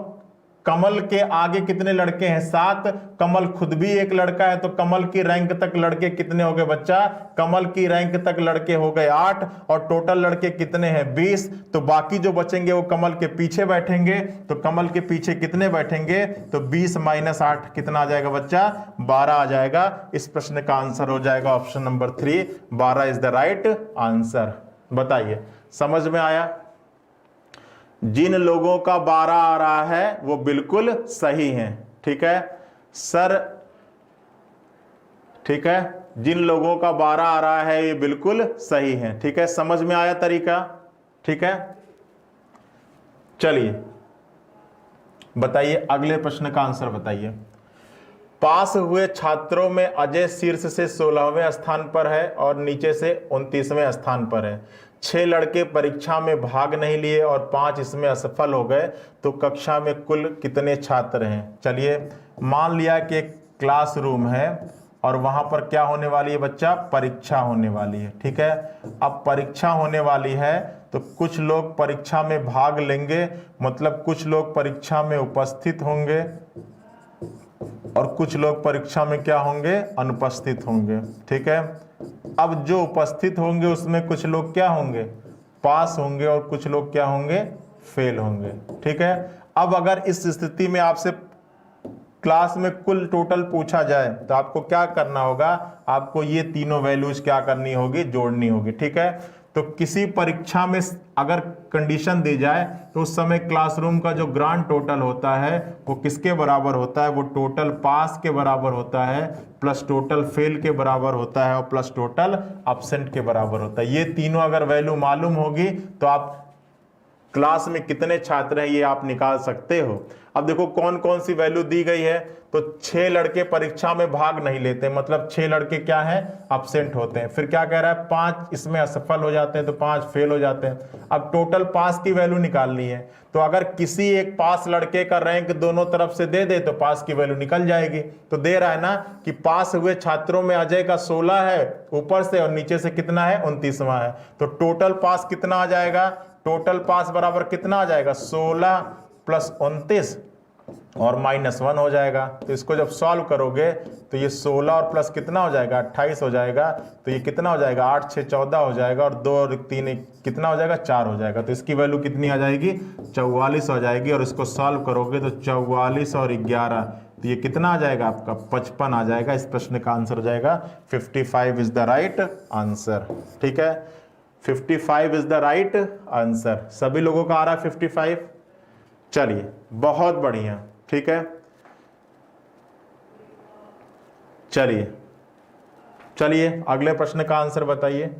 कमल के आगे कितने लड़के हैं? 7। कमल खुद भी एक लड़का है, तो कमल की रैंक तक लड़के कितने हो गए बच्चा? कमल की रैंक तक लड़के हो गए 8, और टोटल लड़के कितने हैं? 20। तो बाकी जो बचेंगे वो कमल के पीछे बैठेंगे, तो कमल के पीछे कितने बैठेंगे? तो 20 - 8 कितना आ जाएगा बच्चा? 12 आ जाएगा। इस प्रश्न का आंसर हो जाएगा option number 3, 12 is the right answer. बताइए, समझ में आया? जिन लोगों का 12 आ रहा है वो बिल्कुल सही है, ठीक है सर, ठीक है। जिन लोगों का 12 आ रहा है ये बिल्कुल सही है, ठीक है। समझ में आया तरीका? ठीक है, चलिए बताइए अगले प्रश्न का आंसर बताइए। पास हुए छात्रों में अजय शीर्ष से 16वें स्थान पर है और नीचे से 29वें स्थान पर है। 6 लड़के परीक्षा में भाग नहीं लिए और 5 इसमें असफल हो गए, तो कक्षा में कुल कितने छात्र हैं? चलिए, मान लिया कि एक क्लासरूम है और वहां पर क्या होने वाली है बच्चा? परीक्षा होने वाली है, ठीक है। अब परीक्षा होने वाली है तो कुछ लोग परीक्षा में भाग लेंगे, मतलब कुछ लोग परीक्षा में उपस्थित होंगे और कुछ लोग परीक्षा में क्या होंगे? अनुपस्थित होंगे, ठीक है। अब जो उपस्थित होंगे उसमें कुछ लोग क्या होंगे? पास होंगे और कुछ लोग क्या होंगे? फेल होंगे, ठीक है। अब अगर इस स्थिति में आपसे क्लास में कुल टोटल पूछा जाए तो आपको क्या करना होगा? आपको ये तीनों वैल्यूज क्या करनी होगी? जोड़नी होगी, ठीक है। तो किसी परीक्षा में अगर कंडीशन दी जाए तो उस समय क्लासरूम का जो ग्रांड टोटल होता है वो किसके बराबर होता है? वो टोटल पास के बराबर होता है, प्लस टोटल फेल के बराबर होता है और प्लस टोटल एब्सेंट के बराबर होता है। ये तीनों अगर वैल्यू मालूम होगी तो आप क्लास में कितने छात्र हैं ये आप निकाल सकते हो। अब देखो कौन कौन सी वैल्यू दी गई है। तो 6 लड़के परीक्षा में भाग नहीं लेते, मतलब 6 लड़के क्या है? एब्सेंट होते हैं। फिर क्या कह रहा है? 5 इसमें असफल हो जाते हैं, तो 5 फेल हो जाते हैं। अब टोटल पास की वैल्यू निकालनी है, तो अगर किसी एक पास लड़के का रैंक दोनों तरफ से दे दे तो पास की वैल्यू निकल जाएगी। तो दे रहा है ना कि पास हुए छात्रों में अजय का 16 है ऊपर से और नीचे से कितना है? 29वां है। तो टोटल पास कितना आ जाएगा? टोटल पास बराबर कितना आ जाएगा? 16 + 29 और -1 हो जाएगा। तो इसको जब सॉल्व करोगे तो ये 16 और प्लस कितना हो जाएगा? 28 हो जाएगा। तो ये कितना हो जाएगा? 8 6 14 हो जाएगा और 2 और 3 कितना हो जाएगा? 4 हो जाएगा। तो इसकी वैल्यू कितनी आ जाएगी? 44 हो जाएगी। और इसको सॉल्व करोगे तो 44 और 11, तो ये कितना आ जाएगा आपका? 55 आ जाएगा। इस प्रश्न का आंसर हो जाएगा 55 इज द राइट आंसर, ठीक है। 55 इज द राइट आंसर। सभी लोगों का आ रहा है 55? चलिए, बहुत बढ़िया, ठीक है। चलिए चलिए अगले प्रश्न का आंसर बताइए।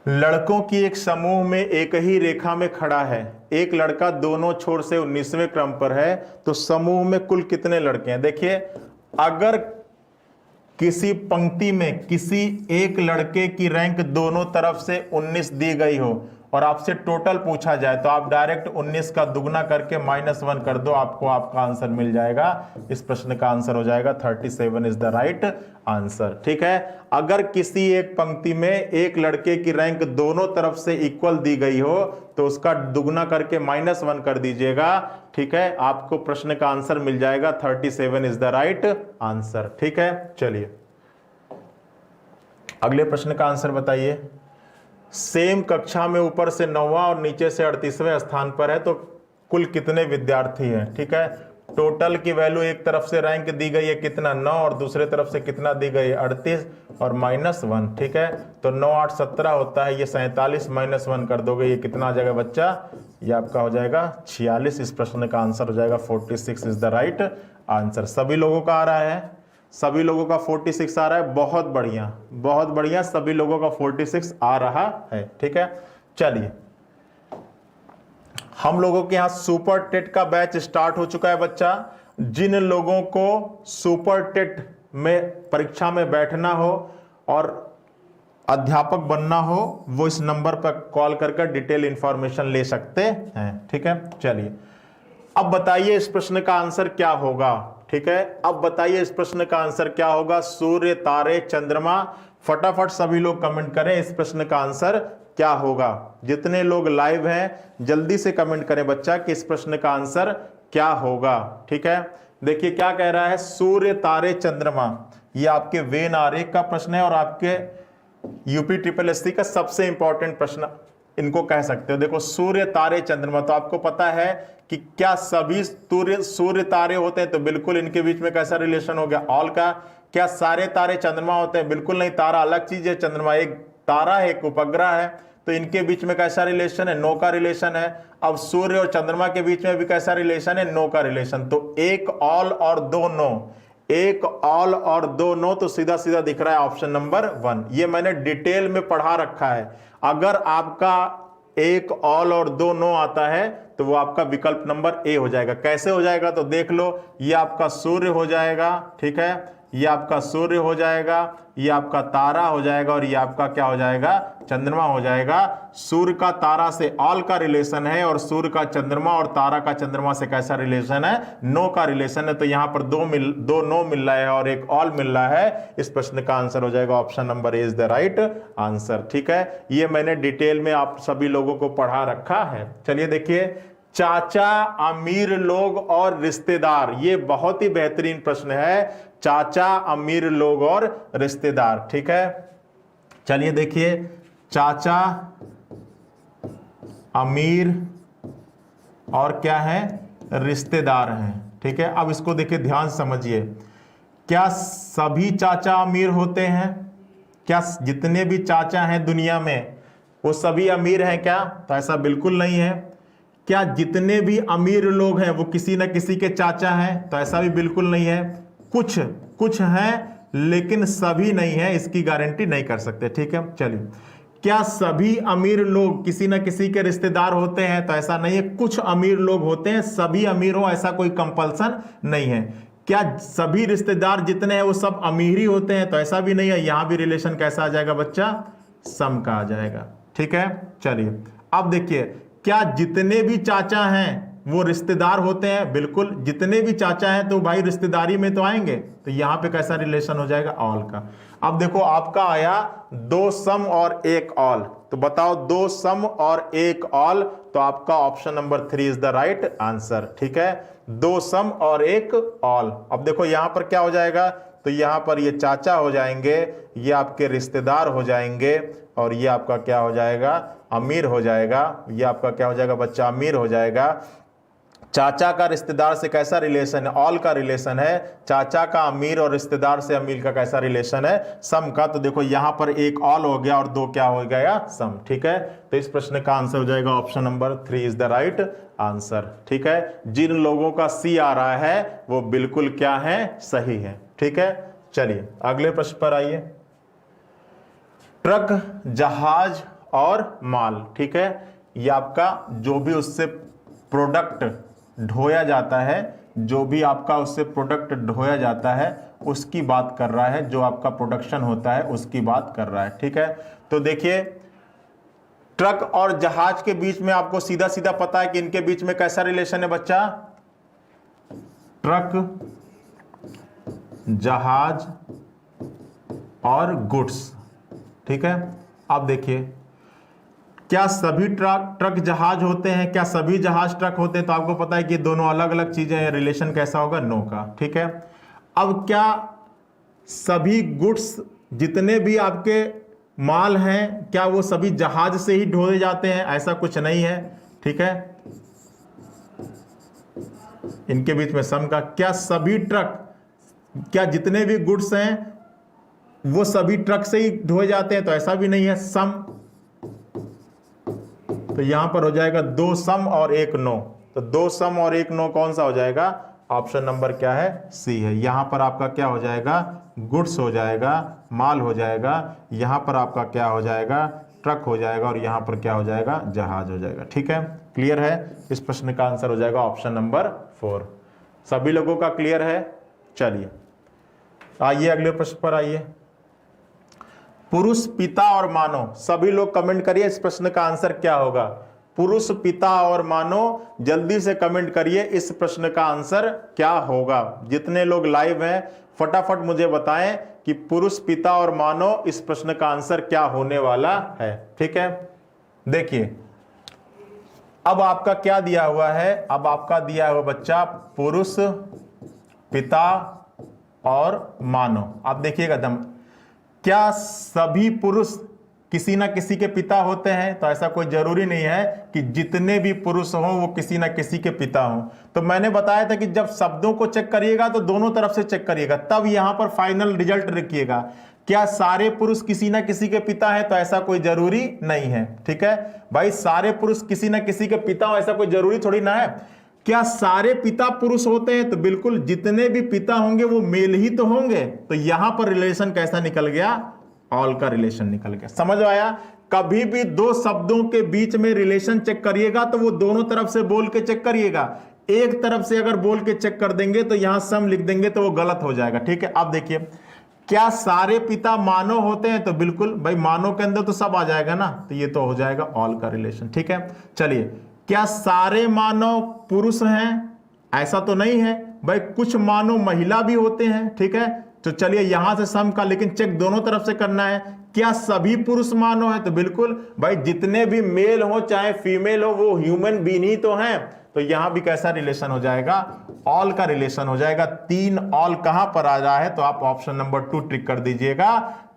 लड़कों की एक समूह में एक ही रेखा में खड़ा है, एक लड़का दोनों छोर से 19वें क्रम पर है, तो समूह में कुल कितने लड़के हैं? देखिए, अगर किसी पंक्ति में किसी एक लड़के की रैंक दोनों तरफ से 19 दी गई हो और आपसे टोटल पूछा जाए तो आप डायरेक्ट 19 का दुगना करके -1 कर दो, आपको आपका आंसर मिल जाएगा। इस प्रश्न का आंसर हो जाएगा 37 इज द राइट आंसर, ठीक है। अगर किसी एक पंक्ति में एक लड़के की रैंक दोनों तरफ से इक्वल दी गई हो तो उसका दुगना करके -1 कर दीजिएगा, ठीक है। आपको प्रश्न का आंसर मिल जाएगा 37 इज द राइट आंसर, ठीक है। चलिए अगले प्रश्न का आंसर बताइए। सेम कक्षा में ऊपर से 9वां और नीचे से 38वें स्थान पर है, तो कुल कितने विद्यार्थी हैं? ठीक है, टोटल की वैल्यू एक तरफ से रैंक दी गई है कितना? 9, और दूसरे तरफ से कितना दी गई है? 38 और -1, ठीक है। तो 9 8 17 होता है, ये 47 -1 कर दोगे, ये कितना आ जाएगा बच्चा? ये आपका हो जाएगा 46। इस प्रश्न का आंसर हो जाएगा 46 इज द राइट आंसर। सभी लोगों का आ रहा है? सभी लोगों का 46 आ रहा है, बहुत बढ़िया बहुत बढ़िया, सभी लोगों का 46 आ रहा है, ठीक है। चलिए, हम लोगों के यहाँ सुपर टेट का बैच स्टार्ट हो चुका है बच्चा। जिन लोगों को सुपर टेट में परीक्षा में बैठना हो और अध्यापक बनना हो वो इस नंबर पर कॉल करके डिटेल इंफॉर्मेशन ले सकते हैं, ठीक है। चलिए अब बताइए इस प्रश्न का आंसर क्या होगा, ठीक है। अब बताइए इस प्रश्न का आंसर क्या होगा? सूर्य, तारे, चंद्रमा, फटाफट सभी लोग कमेंट करें, इस प्रश्न का आंसर क्या होगा? जितने लोग लाइव हैं जल्दी से कमेंट करें बच्चा कि इस प्रश्न का आंसर क्या होगा। ठीक है, देखिए क्या कह रहा है, सूर्य, तारे, चंद्रमा। ये आपके वेन आरेख का प्रश्न है और आपके यूपी ट्रिपल एससी का सबसे इंपॉर्टेंट प्रश्न इनको कह सकते हो। देखो सूर्य, तारे, चंद्रमा, तो आपको पता है कि क्या सभी सूर्य तारे होते हैं? तो बिल्कुल इनके बीच में कैसा रिलेशन हो गया? ऑल का। क्या सारे तारे चंद्रमा होते हैं? बिल्कुल नहीं, तारा अलग चीज है, चंद्रमा एक तारा है, एक उपग्रह है। तो इनके बीच में कैसा रिलेशन है? नो का रिलेशन है। अब सूर्य और चंद्रमा के बीच में भी कैसा रिलेशन है? नो का रिलेशन। तो एक ऑल और दो नो, एक ऑल और दो नो, तो सीधा सीधा दिख रहा है ऑप्शन नंबर 1। ये मैंने डिटेल में पढ़ा रखा है। अगर आपका एक ऑल और दो नो आता है तो वो आपका विकल्प नंबर ए हो जाएगा। कैसे हो जाएगा? तो देख लो, ये आपका सूर्य हो जाएगा, ठीक है, ये आपका सूर्य हो जाएगा, ये आपका तारा हो जाएगा और ये आपका क्या हो जाएगा? चंद्रमा हो जाएगा। सूर्य का तारा से ऑल का रिलेशन है और सूर्य का चंद्रमा और तारा का चंद्रमा से कैसा रिलेशन है? नो का रिलेशन है। तो यहां पर दो नो मिल रहा है और एक ऑल मिल रहा है। इस प्रश्न का आंसर हो जाएगा option number A is the right answer. ठीक है, ये मैंने डिटेल में आप सभी लोगों को पढ़ा रखा है। चलिए देखिए, चाचा, अमीर लोग और रिश्तेदार, ये बहुत ही बेहतरीन प्रश्न है। चाचा, अमीर लोग और रिश्तेदार, ठीक है। चलिए देखिए, चाचा, अमीर और क्या है? रिश्तेदार हैं, ठीक है। अब इसको देखिए, ध्यान समझिए, क्या सभी चाचा अमीर होते हैं? क्या जितने भी चाचा हैं दुनिया में वो सभी अमीर हैं क्या? तो ऐसा बिल्कुल नहीं है। क्या जितने भी अमीर लोग हैं वो किसी न किसी के चाचा हैं? तो ऐसा भी बिल्कुल नहीं है। कुछ हैं लेकिन सभी नहीं है, इसकी गारंटी नहीं कर सकते, ठीक है। चलिए, क्या सभी अमीर लोग किसी न किसी के रिश्तेदार होते हैं? तो ऐसा नहीं है। कुछ अमीर लोग होते हैं, सभी अमीर हो ऐसा कोई कंपल्सन नहीं है। क्या सभी रिश्तेदार जितने हैं वो सब अमीर ही होते हैं? तो ऐसा भी नहीं है। यहां भी रिलेशन कैसा आ जाएगा बच्चा? सम का आ जाएगा, ठीक है। चलिए अब देखिए, क्या जितने भी चाचा हैं वो रिश्तेदार होते हैं? बिल्कुल, जितने भी चाचा हैं तो भाई रिश्तेदारी में तो आएंगे। तो यहां पे कैसा रिलेशन हो जाएगा? ऑल का। अब देखो, आपका आया दो सम और एक ऑल, तो बताओ दो सम और एक ऑल, तो आपका option number 3 is the right answer, ठीक है। दो सम और एक ऑल। अब देखो यहां पर क्या हो जाएगा? तो यहां पर ये चाचा हो जाएंगे, ये आपके रिश्तेदार हो जाएंगे और ये आपका क्या हो जाएगा? अमीर हो जाएगा। ये आपका क्या हो जाएगा बच्चा? अमीर हो जाएगा। चाचा का रिश्तेदार से कैसा रिलेशन है? ऑल का रिलेशन है। चाचा का अमीर और रिश्तेदार से अमीर का कैसा रिलेशन है? सम का। तो देखो यहां पर एक ऑल हो गया और दो क्या हो गया? सम, ठीक है। तो इस प्रश्न का आंसर हो जाएगा option number 3 is the right answer, ठीक है। जिन लोगों का सी आ रहा है वो बिल्कुल क्या है? सही है, ठीक है। चलिए अगले प्रश्न पर आइए। ट्रक, जहाज और माल, ठीक है। ये आपका जो भी उससे प्रोडक्ट ढोया जाता है, जो भी आपका उससे प्रोडक्ट ढोया जाता है उसकी बात कर रहा है, जो आपका प्रोडक्शन होता है उसकी बात कर रहा है, ठीक है। तो देखिए, ट्रक और जहाज के बीच में आपको सीधा सीधा पता है कि इनके बीच में कैसा रिलेशन है बच्चा? ट्रक, जहाज और गुड्स, ठीक है। अब देखिए, क्या सभी ट्रक जहाज होते हैं? क्या सभी जहाज ट्रक होते हैं? तो आपको पता है कि दोनों अलग अलग चीजें हैं। रिलेशन कैसा होगा? नो का, ठीक है। अब क्या सभी गुड्स, जितने भी आपके माल हैं, क्या वो सभी जहाज से ही ढोए जाते हैं? ऐसा कुछ नहीं है, ठीक है। इनके बीच में सम का। क्या सभी ट्रक, क्या जितने भी गुड्स हैं वो सभी ट्रक से ही ढोए जाते हैं? तो ऐसा भी नहीं है, सम। तो यहां पर हो जाएगा दो सम और एक नो। तो दो सम और एक नो कौन सा हो जाएगा? ऑप्शन नंबर क्या है? सी है। यहां पर आपका क्या हो जाएगा? गुड्स हो जाएगा, माल हो जाएगा। यहां पर आपका क्या हो जाएगा? ट्रक हो जाएगा और यहां पर क्या हो जाएगा? जहाज हो जाएगा, ठीक है। क्लियर है? इस प्रश्न का आंसर हो जाएगा ऑप्शन नंबर 4। सभी लोगों का क्लियर है? चलिए आइए अगले प्रश्न पर आइए। पुरुष, पिता और मानव, सभी लोग कमेंट करिए इस प्रश्न का आंसर क्या होगा। पुरुष, पिता और मानव, जल्दी से कमेंट करिए इस प्रश्न का आंसर क्या होगा। जितने लोग लाइव हैं फटाफट मुझे बताएं कि पुरुष, पिता और मानव, इस प्रश्न का आंसर क्या होने वाला है, ठीक है। देखिए अब आपका क्या दिया हुआ है, अब आपका दिया हुआ बच्चा पुरुष, पिता और मानव। आप देखिएगा दम, क्या सभी पुरुष किसी ना किसी के पिता होते हैं? तो ऐसा कोई जरूरी नहीं है कि जितने भी पुरुष हों वो किसी ना किसी के पिता हों। तो मैंने बताया था कि जब शब्दों को चेक करिएगा तो दोनों तरफ से चेक करिएगा, तब यहां पर फाइनल रिजल्ट रखिएगा। क्या सारे पुरुष किसी ना किसी के पिता हैं? तो ऐसा कोई जरूरी नहीं है। ठीक है भाई, सारे पुरुष किसी ना किसी के पिता हो ऐसा कोई जरूरी थोड़ी ना है। क्या सारे पिता पुरुष होते हैं? तो बिल्कुल, जितने भी पिता होंगे वो मेल ही तो होंगे। तो यहां पर रिलेशन कैसा निकल गया? ऑल का रिलेशन निकल गया। समझ आया? कभी भी दो शब्दों के बीच में रिलेशन चेक करिएगा तो वो दोनों तरफ से बोल के चेक करिएगा। एक तरफ से अगर बोल के चेक कर देंगे तो यहां सम लिख देंगे तो वो गलत हो जाएगा। ठीक है, अब देखिए, क्या सारे पिता मानव होते हैं? तो बिल्कुल भाई, मानव के अंदर तो सब आ जाएगा ना, तो ये तो हो जाएगा ऑल का रिलेशन। ठीक है, चलिए, क्या सारे मानव पुरुष हैं? ऐसा तो नहीं है भाई, कुछ मानव महिला भी होते हैं। ठीक है, तो चलिए यहां से सम का, लेकिन चेक दोनों तरफ से करना है। क्या सभी पुरुष मानव है? तो बिल्कुल भाई, जितने भी मेल हो चाहे फीमेल हो वो ह्यूमन बीइंग ही तो हैं। तो यहां भी कैसा रिलेशन हो जाएगा? ऑल का रिलेशन हो जाएगा। 3 ऑल कहां पर आ रहा है? तो आप ऑप्शन नंबर 2 टिक कर दीजिएगा।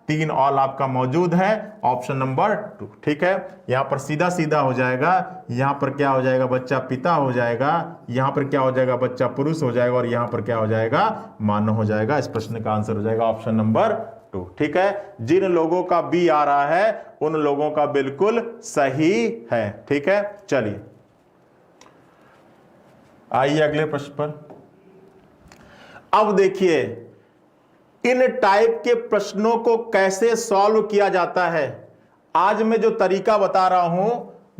3 ऑल आपका मौजूद है, ऑप्शन नंबर 2। ठीक है, यहां पर सीधा सीधा हो जाएगा। यहां पर क्या हो जाएगा बच्चा? पिता हो जाएगा। यहां पर क्या हो जाएगा बच्चा? पुरुष हो जाएगा। और यहां पर क्या हो जाएगा? मानव हो जाएगा। इस प्रश्न का आंसर हो जाएगा ऑप्शन नंबर 2। ठीक है, जिन लोगों का बी आ रहा है उन लोगों का बिल्कुल सही है। ठीक है, चलिए आइए अगले प्रश्न पर। अब देखिए, इन टाइप के प्रश्नों को कैसे सॉल्व किया जाता है। आज मैं जो तरीका बता रहा हूं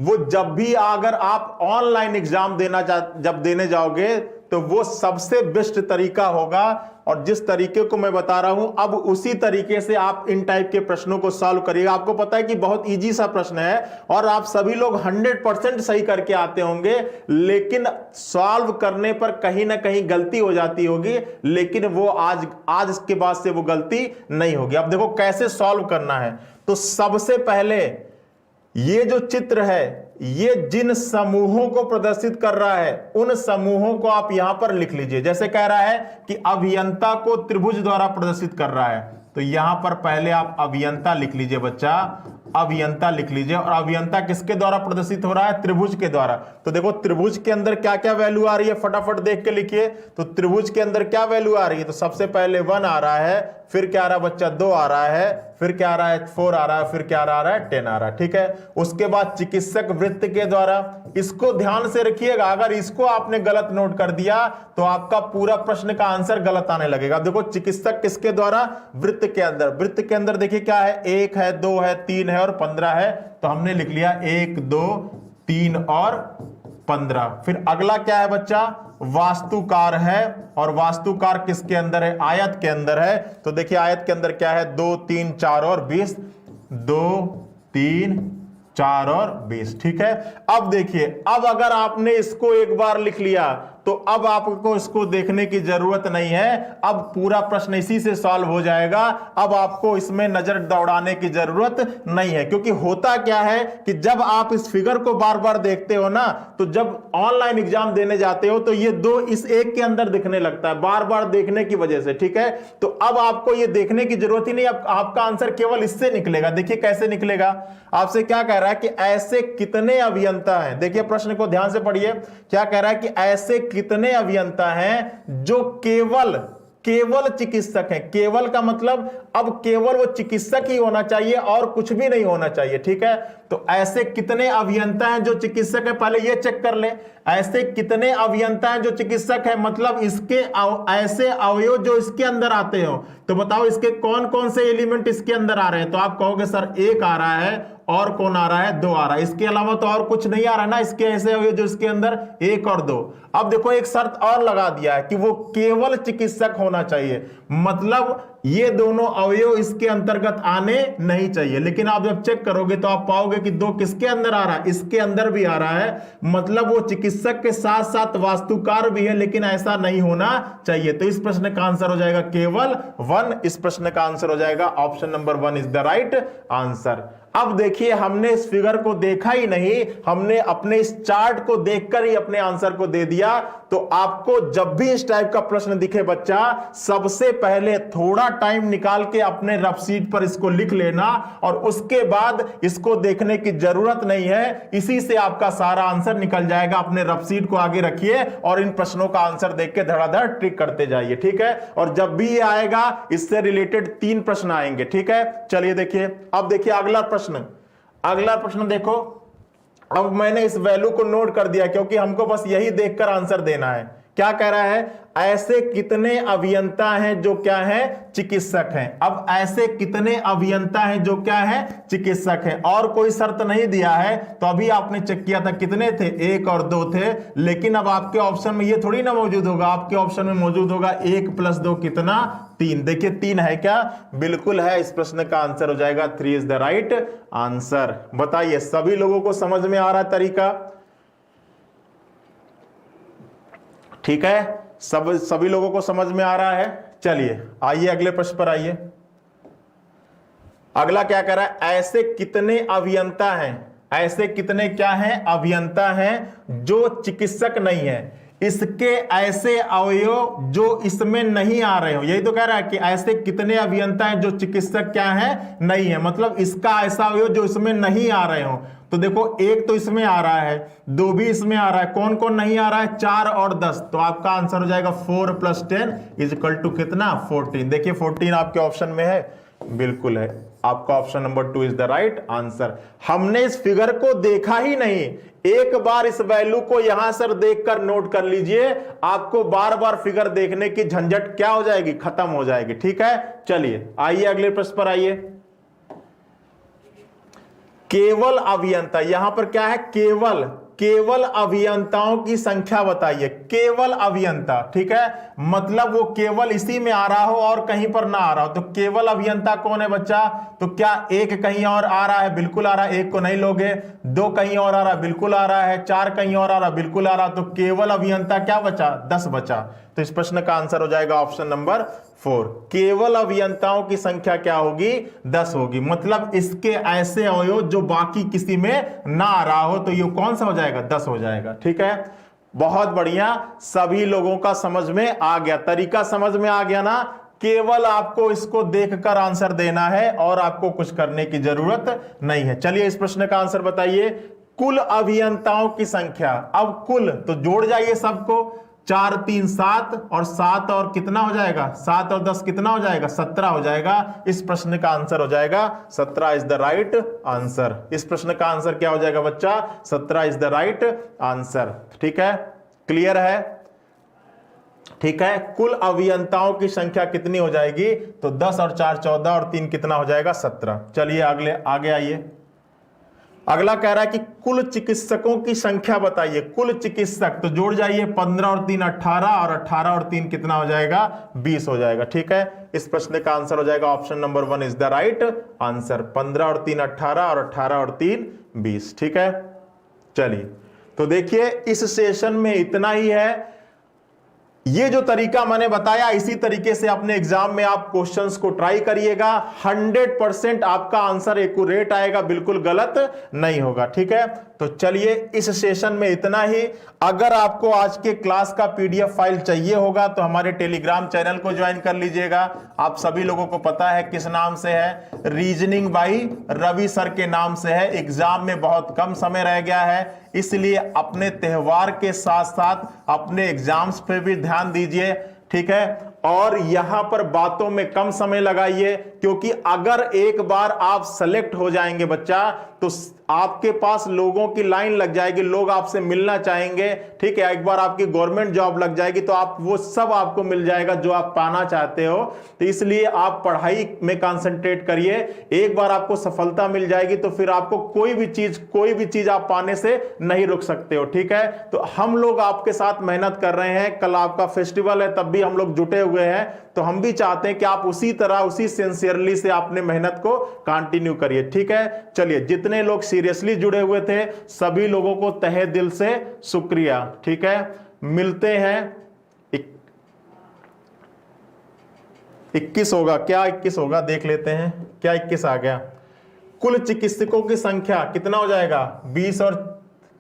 वो जब भी अगर आप ऑनलाइन एग्जाम जब देने जाओगे तो वो सबसे बेस्ट तरीका होगा। और जिस तरीके को मैं बता रहा हूं अब उसी तरीके से आप इन टाइप के प्रश्नों को सॉल्व करिएगा। आपको पता है कि बहुत इजी सा प्रश्न है और आप सभी लोग 100% सही करके आते होंगे, लेकिन सॉल्व करने पर कहीं ना कहीं गलती हो जाती होगी, लेकिन वो आज के बाद से वो गलती नहीं होगी। अब देखो कैसे सॉल्व करना है। तो सबसे पहले ये जो चित्र है ये जिन समूहों को प्रदर्शित कर रहा है उन समूहों को आप यहां पर लिख लीजिए। जैसे कह रहा है कि अभियंता को त्रिभुज द्वारा प्रदर्शित कर रहा है, तो यहां पर पहले आप अभियंता लिख लीजिए बच्चा, अभियंता लिख लीजिए। और अभियंता किसके द्वारा प्रदर्शित हो रहा है? त्रिभुज के द्वारा। तो देखो त्रिभुज के अंदर क्या क्या वैल्यू आ रही है, फटाफट देख के लिखिए। तो त्रिभुज के अंदर क्या वैल्यू आ रही है? तो सबसे पहले 1 आ रहा है, फिर क्या आ रहा है बच्चा? 2 आ रहा है, फिर क्या आ रहा है? 4 आ रहा है, फिर क्या आ रहा है? 10 आ रहा है। ठीक है, उसके बाद चिकित्सक वृत्त के द्वारा, इसको ध्यान से रखिएगा, अगर इसको आपने गलत नोट कर दिया तो आपका पूरा प्रश्न का आंसर गलत आने लगेगा। देखो चिकित्सक किसके द्वारा? वृत्त के अंदर। वृत्त के अंदर देखिए क्या है? 1 है, 2 है, 3 है और 15 है। तो हमने लिख लिया 1, 2, 3 और 15। फिर अगला क्या है बच्चा? वास्तुकार है। और वास्तुकार किसके अंदर है? आयत के अंदर है। तो देखिए आयत के अंदर क्या है? 2, 3, 4 और 20। 2, 3, 4 और 20। ठीक है, अब देखिए, अब अगर आपने इसको एक बार लिख लिया तो अब आपको इसको देखने की जरूरत नहीं है। अब पूरा प्रश्न इसी से सॉल्व हो जाएगा। अब आपको इसमें नजर दौड़ाने की जरूरत नहीं है, क्योंकि होता क्या है कि जब आप इस फिगर को बार बार देखते हो ना, तो जब ऑनलाइन एग्जाम देने जाते हो तो ये 2 इस एक के अंदर दिखने लगता है बार बार देखने की वजह से। ठीक है, तो अब आपको ये देखने की जरूरत ही नहीं, अब आपका आंसर केवल इससे निकलेगा। देखिए कैसे निकलेगा। आपसे क्या कह रहा है कि ऐसे कितने अभियंता हैं? देखिए प्रश्न को ध्यान से पढ़िए, क्या कह रहा है कि ऐसे कितने अभियंता हैं जो केवल चिकित्सक हैं। केवल का मतलब अब केवल वो चिकित्सक ही होना चाहिए और कुछ भी नहीं होना चाहिए। ठीक है, तो ऐसे कितने अभियंता हैं जो चिकित्सक है, पहले ये चेक कर ले। ऐसे कितने अभियंता हैं जो चिकित्सक है, मतलब इसके ऐसे अवयव जो इसके अंदर आते हो। तो बताओ इसके कौन कौन से एलिमेंट इसके अंदर आ रहे हैं? तो आप कहोगे सर 1 आ रहा है, और कौन आ रहा है? 2 आ रहा है। इसके अलावा तो और कुछ नहीं आ रहा ना इसके ऐसे अवयव जो इसके अंदर 1 और 2। अब देखो एक शर्त और लगा दिया है कि वो केवल चिकित्सक होना चाहिए, मतलब ये दोनों अवयव इसके अंतर्गत आने नहीं चाहिए। लेकिन आप जब चेक करोगे तो आप पाओगे कि 2 किसके अंदर आ रहा है? इसके अंदर भी आ रहा है, मतलब वो चिकित्सक के साथ साथ वास्तुकार भी है, लेकिन ऐसा नहीं होना चाहिए। तो इस प्रश्न का आंसर हो जाएगा केवल 1। इस प्रश्न का आंसर हो जाएगा option number 1 is the right answer. अब देखिए हमने इस फिगर को देखा ही नहीं, हमने अपने इस चार्ट को देखकर ही अपने आंसर को दे दिया। तो आपको जब भी इस टाइप का प्रश्न दिखे बच्चा, सबसे पहले थोड़ा टाइम निकाल के अपने रफ शीट पर इसको लिख लेना और उसके बाद इसको देखने की जरूरत नहीं है, इसी से आपका सारा आंसर निकल जाएगा। अपने रफ शीट को आगे रखिए और इन प्रश्नों का आंसर देख के धड़ाधड़ ट्रिक करते जाइए, ठीक है। और जब भी ये आएगा इससे रिलेटेड 3 प्रश्न आएंगे, ठीक है। चलिए देखिए, अब देखिए अगला प्रश्न देखो। अब मैंने इस वैल्यू को नोट कर दिया क्योंकि हमको बस यही देखकर आंसर देना है। क्या कह रहा है, ऐसे कितने अभियंता हैं जो क्या है, चिकित्सक हैं। अब ऐसे कितने अभियंता हैं जो क्या है, चिकित्सक हैं, और कोई शर्त नहीं दिया है। तो अभी आपने चेक किया था कितने थे, 1 और 2 थे, लेकिन अब आपके ऑप्शन में ये थोड़ी ना मौजूद होगा, आपके ऑप्शन में मौजूद होगा 1 + 2 कितना, 3। देखिए 3 है क्या, बिल्कुल है। इस प्रश्न का आंसर हो जाएगा 3 इज द राइट आंसर। बताइए सभी लोगों को समझ में आ रहा है तरीका, ठीक है। सभी लोगों को समझ में आ रहा है। चलिए आइए अगले प्रश्न पर आइए। अगला क्या कह रहा है, ऐसे कितने अभियंता हैं, ऐसे कितने क्या हैं, अभियंता हैं जो चिकित्सक नहीं है, इसके ऐसे अवयव जो इसमें नहीं आ रहे हो। यही तो कह रहा है कि ऐसे कितने अभियंता हैं जो चिकित्सक क्या है, नहीं है, मतलब इसका ऐसा अवयव जो इसमें नहीं आ रहे हो। तो देखो 1 तो इसमें आ रहा है, 2 भी इसमें आ रहा है, कौन कौन नहीं आ रहा है, 4 और 10। तो आपका आंसर हो जाएगा 4 + 10 = कितना, 14। देखिए 14 आपके ऑप्शन में है, बिल्कुल है, आपका option number 2 is the right answer. हमने इस फिगर को देखा ही नहीं, एक बार इस वैल्यू को यहां सर देखकर नोट कर लीजिए, आपको बार बार फिगर देखने की झंझट क्या हो जाएगी, खत्म हो जाएगी, ठीक है। चलिए आइए अगले प्रश्न पर आइए। केवल अभियंता, यहां पर क्या है, केवल अभियंताओं की संख्या बताइए, केवल अभियंता, ठीक है। मतलब वो केवल इसी में आ रहा हो और कहीं पर ना आ रहा हो। तो केवल अभियंता कौन है बच्चा, तो क्या 1 कहीं और आ रहा है, बिल्कुल आ रहा है, 1 को नहीं लोगे। 2 कहीं और आ रहा है, बिल्कुल आ रहा है। 4 कहीं और आ रहा है, बिल्कुल आ रहा है। तो केवल अभियंता क्या बचा, 10 बचा। तो इस प्रश्न का आंसर हो जाएगा ऑप्शन नंबर 4। केवल अभियंताओं की संख्या क्या होगी, 10 होगी। मतलब इसके ऐसे अवयव जो बाकी किसी में ना आ रहा हो, तो ये कौन सा हो जाएगा, 10 हो जाएगा, ठीक है। बहुत बढ़िया, सभी लोगों का समझ में आ गया, तरीका समझ में आ गया ना। केवल आपको इसको देखकर आंसर देना है और आपको कुछ करने की जरूरत नहीं है। चलिए इस प्रश्न का आंसर बताइए, कुल अभियंताओं की संख्या। अब कुल तो जोड़ जाइए सबको, 4 3 7 और 7 और कितना हो जाएगा, 7 और 10 कितना हो जाएगा, 17 हो जाएगा। इस प्रश्न का आंसर हो जाएगा 17 इज द राइट आंसर। इस प्रश्न का आंसर क्या हो जाएगा बच्चा, 17 इज द राइट आंसर, ठीक है। क्लियर है, ठीक है। कुल अभियंताओं की संख्या कितनी हो जाएगी, तो 10 और 4 14 और 3 कितना हो जाएगा, 17। चलिए आगे आइए। अगला कह रहा है कि कुल चिकित्सकों की संख्या बताइए, कुल चिकित्सक। तो जोड़ जाइए, 15 और 3 18 और 18 और 3 कितना हो जाएगा, 20 हो जाएगा, ठीक है। इस प्रश्न का आंसर हो जाएगा option number 1 is the right answer. 15 और 3 18 और 18 और 3 20, ठीक है। चलिए तो देखिए इस सेशन में इतना ही है। ये जो तरीका मैंने बताया, इसी तरीके से अपने एग्जाम में आप क्वेश्चंस को ट्राई करिएगा। 100% आपका आंसर एक्यूरेट आएगा, बिल्कुल गलत नहीं होगा, ठीक है। तो चलिए इस सेशन में इतना ही। अगर आपको आज के क्लास का पीडीएफ फाइल चाहिए होगा तो हमारे टेलीग्राम चैनल को ज्वाइन कर लीजिएगा। आप सभी लोगों को पता है किस नाम से है, रीजनिंग बाई रवि सर के नाम से है। एग्जाम में बहुत कम समय रह गया है, इसलिए अपने त्योहार के साथ साथ अपने एग्जाम्स पे भी ध्यान दीजिए, ठीक है। और यहां पर बातों में कम समय लगाइए, क्योंकि अगर एक बार आप सेलेक्ट हो जाएंगे बच्चा, तो आपके पास लोगों की लाइन लग जाएगी, लोग आपसे मिलना चाहेंगे, ठीक है। एक बार आपकी गवर्नमेंट जॉब लग जाएगी तो आप वो सब आपको मिल जाएगा जो आप पाना चाहते हो। तो इसलिए आप पढ़ाई में कंसंट्रेट करिए। एक बार आपको सफलता मिल जाएगी तो फिर आपको कोई भी चीज आप पाने से नहीं रुक सकते हो, ठीक है। तो हम लोग आपके साथ मेहनत कर रहे हैं। कल आपका फेस्टिवल है, तब भी हम लोग जुटे हुए हैं। तो हम भी चाहते हैं कि आप उसी तरह, उसी सिंसियरली से अपने मेहनत को कंटिन्यू करिए, ठीक है। चलिए, जितने लोग सीरियसली जुड़े हुए थे सभी लोगों को तहे दिल से शुक्रिया, ठीक है। मिलते हैं 21 होगा क्या, 21 होगा, देख लेते हैं क्या 21 आ गया। कुल चिकित्सकों की संख्या कितना हो जाएगा 20 और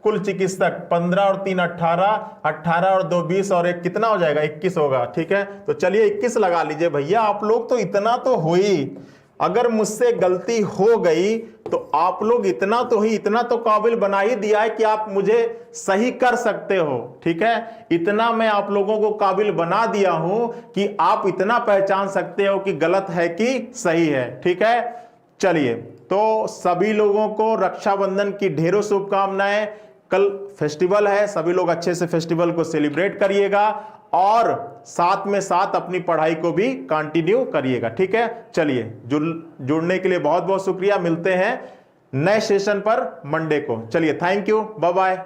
कुल चिकित्सक 15 और 3 18, 18 और 2 20 और 1 कितना हो जाएगा 21 होगा। ठीक है, तो चलिए 21 लगा लीजिए भैया। आप लोग तो इतना तो हुई, अगर मुझसे गलती हो गई तो आप लोग इतना तो काबिल बना ही दिया है कि आप मुझे सही कर सकते हो। ठीक है, इतना मैं आप लोगों को काबिल बना दिया हूं कि आप इतना पहचान सकते हो कि गलत है कि सही है। ठीक है, चलिए तो सभी लोगों को रक्षाबंधन की ढेरों शुभकामनाएं। कल फेस्टिवल है, सभी लोग अच्छे से फेस्टिवल को सेलिब्रेट करिएगा और साथ में साथ अपनी पढ़ाई को भी कंटिन्यू करिएगा। ठीक है, चलिए जुड़ने के लिए बहुत बहुत शुक्रिया। मिलते हैं नए सेशन पर मंडे को। चलिए, थैंक यू, बाय बाय।